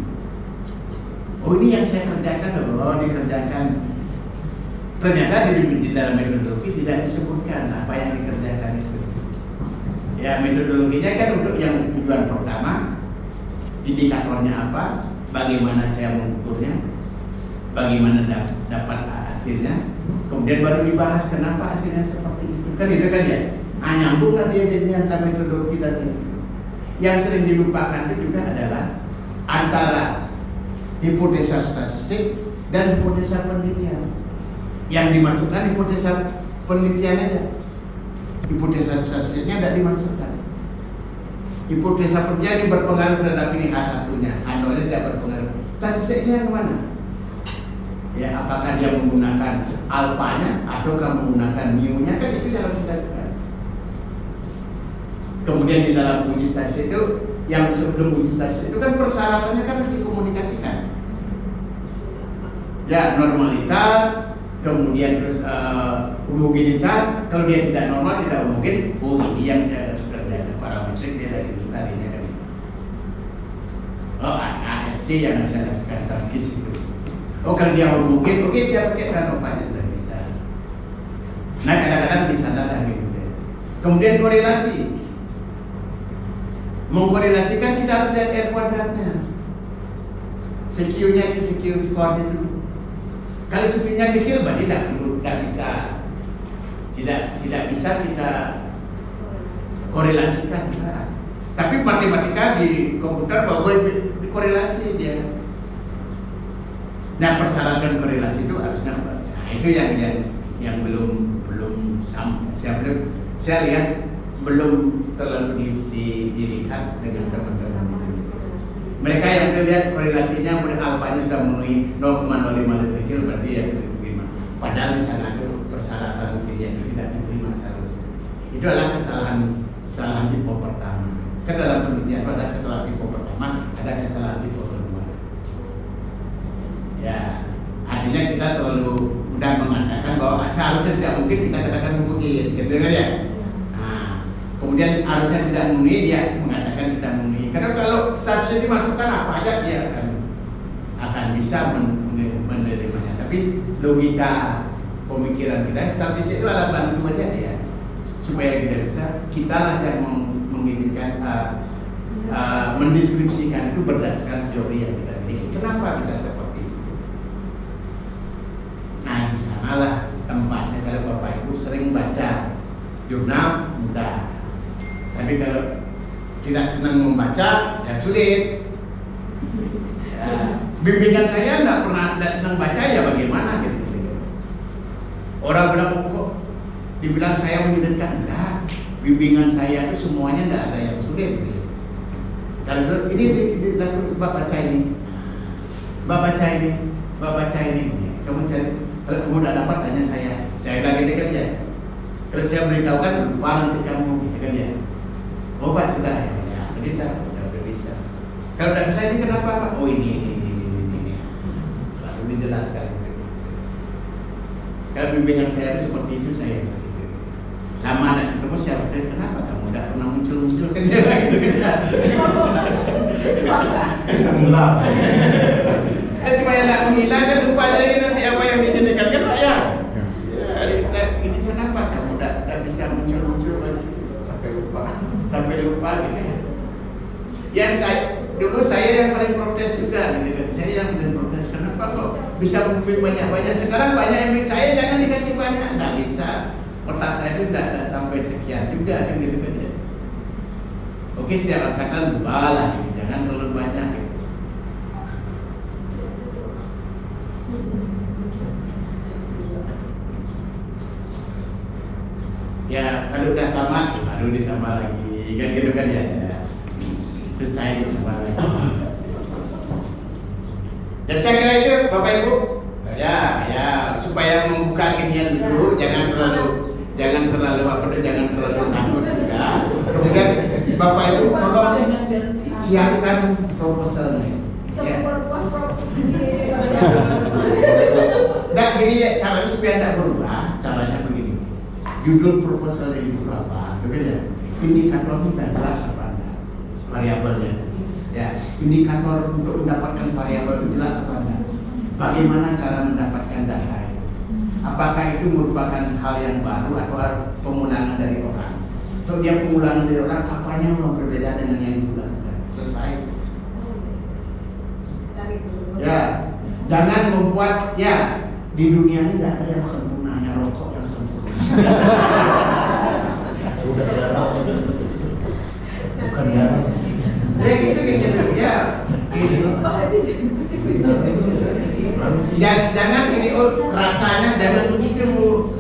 Oh ini yang saya kerjakan loh, dikerjakan. Ternyata di dalam metodologi tidak disebutkan apa yang dikerjakan itu. Ya metodologinya kan untuk yang tujuan pertama, indikatornya apa, bagaimana saya mengukurnya, bagaimana dapat hasilnya, kemudian baru dibahas kenapa hasilnya seperti itu. Kan itu kan ya, nyambunglah dia jadinya antara metodologi tadi. Yang sering dilupakan itu juga adalah antara hipotesa statistik dan hipotesa penelitian. Yang dimasukkan hipotesa penelitian aja. Hipotesa statistiknya tidak dimasukkan. Hipotesa penelitian berpengaruh terhadap ini H1-nya, H0-nya tidak berpengaruh. Statistiknya yang mana? Ya, apakah dia menggunakan alfanya ataukah menggunakan mu-nya, kan itu yang harus dilakukan. Kemudian di dalam uji statistik itu, yang sebelum uji statistik itu kan persyaratannya kan harus dikomunikasikan. Ya, normalitas, kemudian terus homogenitas. Kalau dia tidak normal, tidak homogen, oh ini yang saya harus kerjakan. Parametrik dia lagi tadinya kan. Oh, ASC yang saya lakukan tarkis itu. Oh kalau dia homogen, oke saya pakai ANOVA-nya sudah bisa. Nah kadang-kadang di sana dah gitu. Kemudian korelasi. Mengkorelasikan kita harus lihat R kuadratnya. CQ-nya itu CQ skornya dulu. Kalau CQ-nya kecil berarti tidak bisa. Tidak bisa kita korelasikan. Nah, tapi matematika di komputer bahwa dikorelasi dia. Nah persyaratan korelasi itu harusnya apa? Nah, itu yang belum saya lihat belum terlalu dilihat dengan teman-teman di sini. Mereka yang melihat korelasinya alfanya sudah memenuhi 0,05 lebih kecil berarti ya diterima. Padahal di sana itu persyaratan dia itu tidak diterima seharusnya. Itu adalah kesalahan tipe pertama. Kan dalam penelitian ada kesalahan tipe pertama, ada kesalahan tipe kedua. Ya, artinya kita terlalu mudah mengatakan bahwa seharusnya tidak mungkin kita katakan mungkin, gitu kan ya? Nah, kemudian harusnya tidak memenuhi, dia mengatakan tidak memenuhi. Karena kalau seharusnya dimasukkan apa aja dia akan bisa menerimanya. Tapi logika pemikiran kita, statistik itu alat bantu aja ya, supaya kita bisa, kitalah yang menginginkan mendeskripsikan itu berdasarkan teori yang kita miliki. Kenapa bisa seperti itu? Nah, di sanalah tempatnya kalau Bapak Ibu sering baca jurnal mudah. Tapi kalau tidak senang membaca, ya sulit. Ya, bimbingan saya tidak senang baca, ya bagaimana gitu. Orang bilang kok dibilang saya menyulitkan, enggak. Bimbingan saya itu semuanya tidak ada yang sulit. Kalau ini Mbak baca ini, Mbak baca ini, Mbak baca ini. Kamu cari, kalau kamu tidak dapat tanya saya bilang gitu kan ya. Kalau saya beritahukan lupa nanti kamu gitu kan ya. Oh Pak sudah ya, berita udah bisa. Kalau tidak bisa ini kenapa Pak? Oh ini. Lalu dijelaskan. Kalau bimbingan saya itu seperti itu saya. Lama ada ketemu siapa? Kenapa kamu tidak pernah muncul kan dia gitu kan? Masa? Mula. Cuma yang tidak menghilang kan lupa lagi nanti apa yang dijadikan kan Pak ya? Ya, ini kenapa kamu tidak bisa muncul sampai lupa gitu ya? Ya dulu saya yang paling protes juga gitu kan? Saya yang paling protes. Kenapa kok bisa membimbing banyak-banyak? Sekarang banyak yang bimbing saya jangan dikasih banyak, nggak bisa. Otak saya itu tidak sampai sekian juga kan gitu kan ya. Oke, setiap angkatan dua lah gitu. Jangan terlalu banyak gitu. Ya kalau udah tamat baru ditambah lagi kan gitu kan ya. Selesai ditambah lagi. Ya saya kira itu Bapak Ibu. Ya supaya membuka ginian dulu, jangan terlalu takut juga. Kemudian Bapak Ibu tolong siapkan proposalnya. Ya. Nah gini ya, caranya supaya tidak berubah, caranya begini. Judul proposalnya itu apa? Ya. Indikatornya sudah jelas apa enggak? Variabelnya. Ya, indikator untuk mendapatkan variabel itu jelas apa enggak? Bagaimana cara mendapatkan data itu? Apakah itu merupakan hal yang baru atau pengulangan dari orang? Kalau dia pengulangan dari orang, apanya yang berbeda dengan yang dilakukan? Selesai. Ya, jangan membuat ya di dunia ini tidak ada yang sempurna, hanya rokok yang sempurna. Udah ada rokok. Bukan darah sih. Ya gitu ya. Gitu. Jangan ini rasanya jangan begitu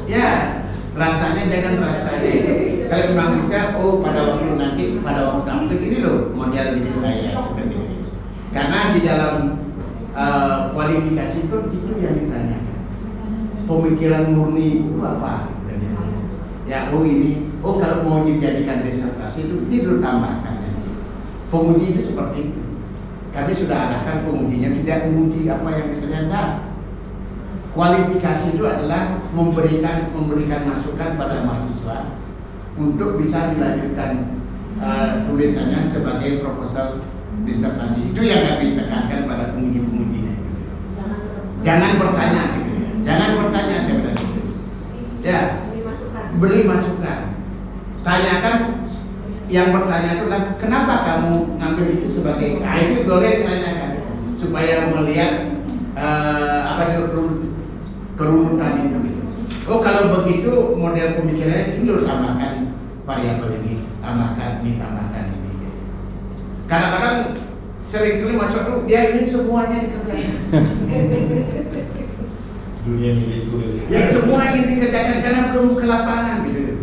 ya, rasanya jangan rasanya itu. Kalau memang bisa pada waktu nanti pada waktu ini loh model diri saya kan gitu. Karena di dalam kualifikasi itu yang ditanyakan, pemikiran murni itu apa gitu, ya kalau mau dijadikan disertasi itu dulu tambahkan nanti. Penguji itu seperti itu. Kami sudah arahkan pengujinya tidak menguji apa yang ternyata. Kualifikasi itu adalah memberikan masukan pada mahasiswa untuk bisa dilanjutkan tulisannya sebagai proposal disertasi. Itu yang kami tekankan pada penguji-pengujinya. Jangan bertanya gitu ya. Jangan bertanya sebenarnya. Ya, beri masukan. Tanyakan. Yang bertanya itu adalah kenapa kamu ngambil itu sebagai itu boleh ditanyakan supaya melihat kerunutan itu. Oh kalau begitu model pemikirannya ini harus tambahkan variabel ini, tambahkan ini. Kadang-kadang sering masuk tuh dia ingin semuanya dikerjakan. Dunia milikku. Ya semua ingin dikerjakan karena belum ke lapangan gitu.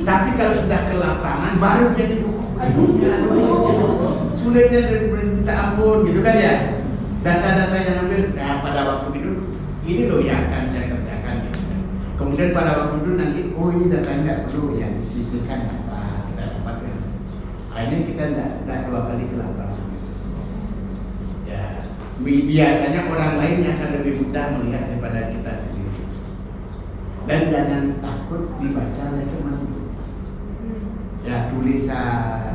Tapi kalau sudah ke lapangan baru dia didukung. Sulitnya minta ampun gitu kan ya. Data-data yang ambil pada waktu itu ini loh yang akan saya kerjakan gitu kan. Kemudian pada waktu itu nanti oh ini data tidak perlu ya disisihkan apa kita dapatkan. Akhirnya kita tidak 2 kali ke lapangan. Ya biasanya orang lain yang akan lebih mudah melihat daripada kita sendiri. Dan jangan takut dibaca oleh teman. Ya tulisan.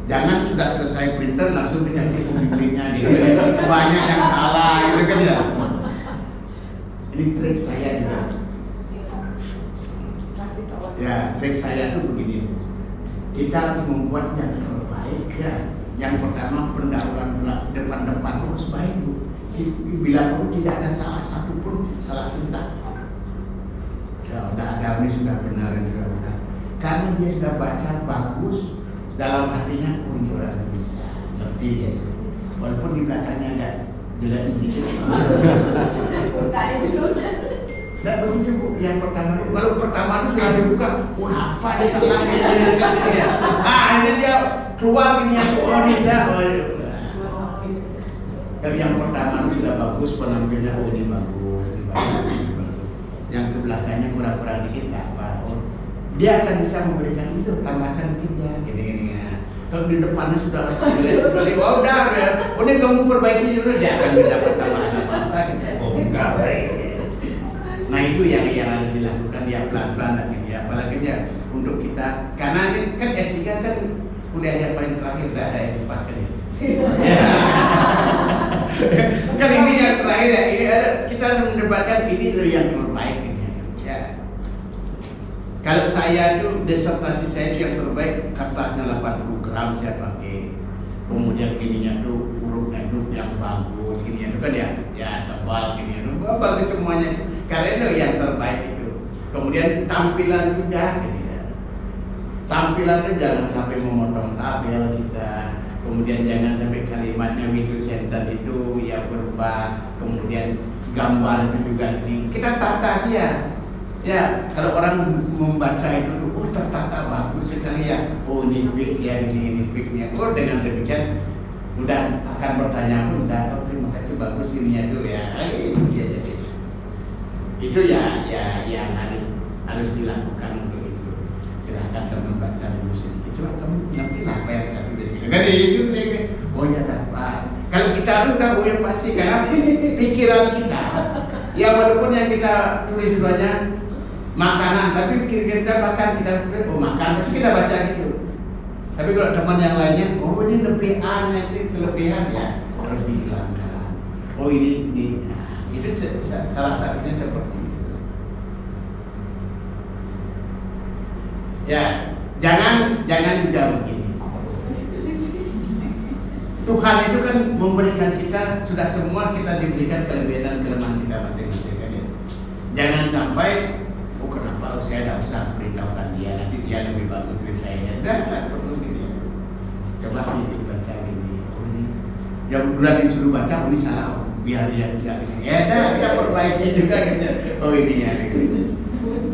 Jangan sudah selesai printer langsung dikasih pembimbingnya gitu. Banyak yang salah gitu kan ya. Ini trik saya juga. Kasih tahu. Ya trik saya tuh begini. Kita harus membuat yang terbaik ya. Yang pertama pendahuluan depan harus baik Bu. Bila perlu tidak ada salah satu pun salah sebentar. Ya udah ada ini sudah benar ini sudah benar. Karena dia sudah baca bagus. Dalam hatinya, oh ini orang bisa, ngerti dia. Walaupun di belakangnya agak jelek sedikit. Bukain dulu. Tidak begitu Bu, yang pertama. Kalau pertama itu sudah dibuka, wah apa dia salahnya ya. Ini dia keluar ini yang oh tidak. Tapi yang pertama itu sudah bagus penampilannya, oh ini bagus, ini bagus, ini bagus. Yang ke belakangnya kurang-kurang dikit, apa? Dia akan bisa memberikan itu, tambahkan dikit ya, gini-gini ya. Kalau di depannya sudah jelek, wah udah, ini kamu perbaiki dulu, dia akan dapat tambahan apa-apa gitu. Oh enggak baik. Nah itu yang harus dilakukan ya pelan-pelan lah gitu ya. Apalagi ya untuk kita, karena kan S3 kan kuliah yang paling terakhir, tidak ada S4 kan ya. Kan ini yang terakhir ya, ini kita harus mendebatkan ini loh yang terbaik ini ya. Kalau saya itu disertasi saya itu yang terbaik kertasnya 80 gram saya pakai. Kemudian gininya tuh hurufnya tuh yang bagus, gininya tuh kan ya tebal gininya tuh bagus semuanya. Karena itu yang terbaik itu. Kemudian tampilan juga gitu ya. Tampilan itu jangan sampai memotong tabel kita. Kemudian jangan sampai kalimatnya window center itu ya berubah. Kemudian gambar itu juga ini. Kita tata dia. Ya, kalau orang membaca itu, oh tertata bagus sekali ya. Oh ini quick ya, ini quicknya. Oh dengan demikian, udah akan bertanya pun, udah, oh terima kasih bagus ininya tuh ya. Itu dia jadi. Itu ya yang harus dilakukan untuk itu. Silahkan teman baca dulu sedikit. Coba kamu ngerti lah apa yang saya tulis itu. Kan itu deh. Oh ya dapat. Kalau kita udah, oh ya pasti karena pikiran kita. Ya walaupun yang kita tulis banyak makanan, tapi kita makan kita oh makan, terus kita baca gitu. Tapi kalau teman yang lainnya, oh ini lebihan, itu kelebihan ya, lebih langka. Oh ini, nah, itu salah satunya seperti itu. Ya, jangan juga begini. Tuhan itu kan memberikan kita sudah semua kita diberikan kelebihan dan kelemahan kita masing-masing kan ya. Jangan sampai kenapa saya tidak usah beritahukan dia, nanti dia lebih bagus dari saya. Tidak perlu gitu ya. Coba dibaca gini, oh ini yang udah disuruh baca, oh ini salah, biar dia tidak ini. Ya dah kita perbaiki juga gitu. Oh ini ya gitu.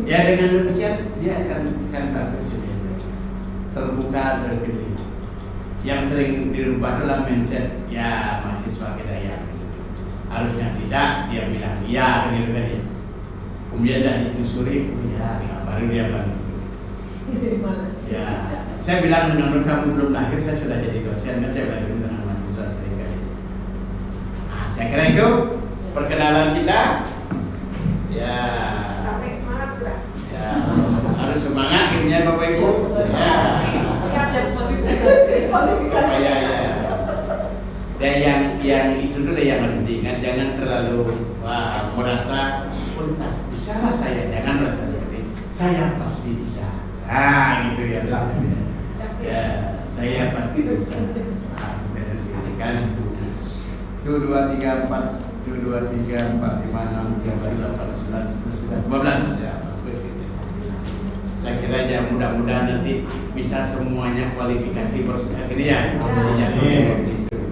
Ya dengan demikian dia akan bagus ini. Terbuka dan gitu. Yang sering dirubah dalam mindset ya mahasiswa kita ya. Harusnya tidak, dia bilang iya gitu kan ya. Kemudian dari disusuri, oh ya, baru dia balik. Ya, saya bilang menurut kamu belum lahir, saya sudah jadi dosen, kan saya balik dengan mahasiswa seringkali. Nah, saya kira itu perkenalan kita. Ya. Sampai semangat sudah. Ya, harus semangat ini ya Bapak Ibu. Ya. Supaya ya yang itu dulu yang harus diingat, jangan terlalu merasa bisa lah saya, jangan merasa seperti saya pasti bisa. Gitu ya belakangnya. Ya, saya pasti bisa. Ini kan 1, 2, 3, 4, 1, 2, 3, 4, 5, 6, 7, 8, 9, 10, 11, 12 ya bagus gitu. Saya kira ya mudah-mudahan nanti bisa semuanya kualifikasi bersama ini ya.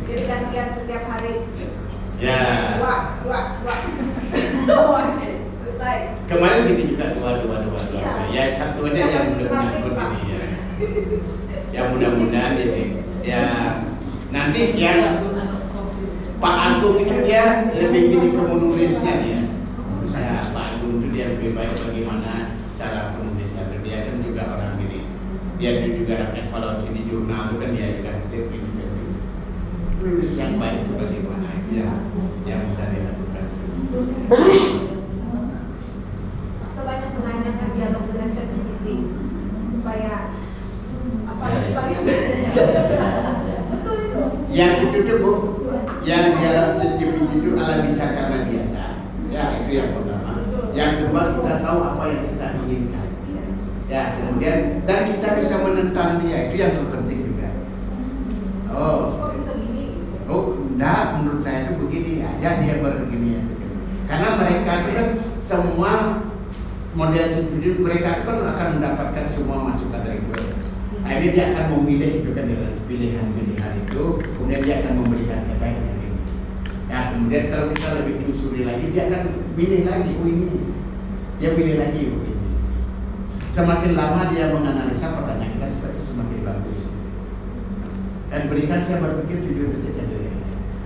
Jadi gantian setiap hari. Ya. Dua. Selesai. Kemarin gitu juga dua. Iya. Ya satu aja yang menyangkut ini ya. Ya mudah-mudahan ini. Ya nanti yang Pak Agung itu dia lebih jadi penulisnya dia. Saya Pak Agung itu dia lebih baik bagaimana cara penulisan. Dia kan juga orang ini. Dia juga evaluasi di jurnal itu kan dia juga tulis yang baik itu bagaimana ya yang bisa dilakukan. Sebanyak menanyakan dialog dengan ChatGPT supaya apa Ya. betul itu. Yang itu tuh Bu, yang dia ChatGPT itu ala bisa karena biasa. Ya itu yang pertama. Yang kedua kita tahu apa yang kita inginkan. Ya kemudian dan kita bisa menentang dia, itu yang terpenting juga. Kok bisa gini? Enggak, menurut saya itu begini aja dia begini ya. Karena mereka itu kan semua model ChatGPT mereka itu kan akan mendapatkan semua masukan dari gue. Akhirnya dia akan memilih itu kan dari pilihan-pilihan itu, kemudian dia akan memberikan kata yang ini. Ya kemudian kalau kita lebih telusuri lagi dia akan pilih lagi, oh ini. Dia pilih lagi, oh ini. Semakin lama dia menganalisa pertanyaan kita seperti semakin bagus. Dan berikan saya berpikir 7 detik aja.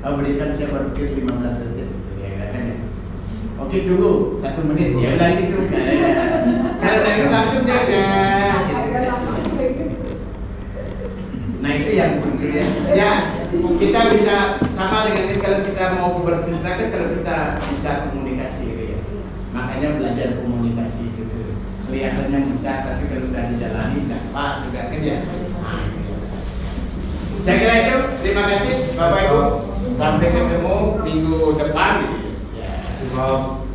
Berikan saya berpikir 15 detik. Ya kan ya. Oke tunggu 1 menit. Ya lagi terus. Kalau lagi langsung jaga. Nah itu yang sebetulnya. Ya kita bisa sama dengan kalau kita mau bercerita kan kalau kita bisa komunikasi gitu ya. Makanya belajar komunikasi gitu. Kelihatannya mudah tapi kalau sudah dijalani tidak pas juga kan ya. Saya kira itu, terima kasih Bapak Ibu. Sampai ketemu minggu depan. Ya. Oh,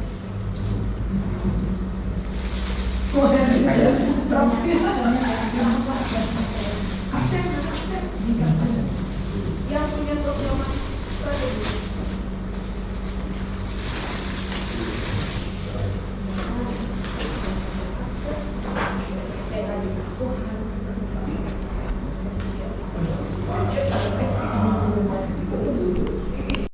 ya.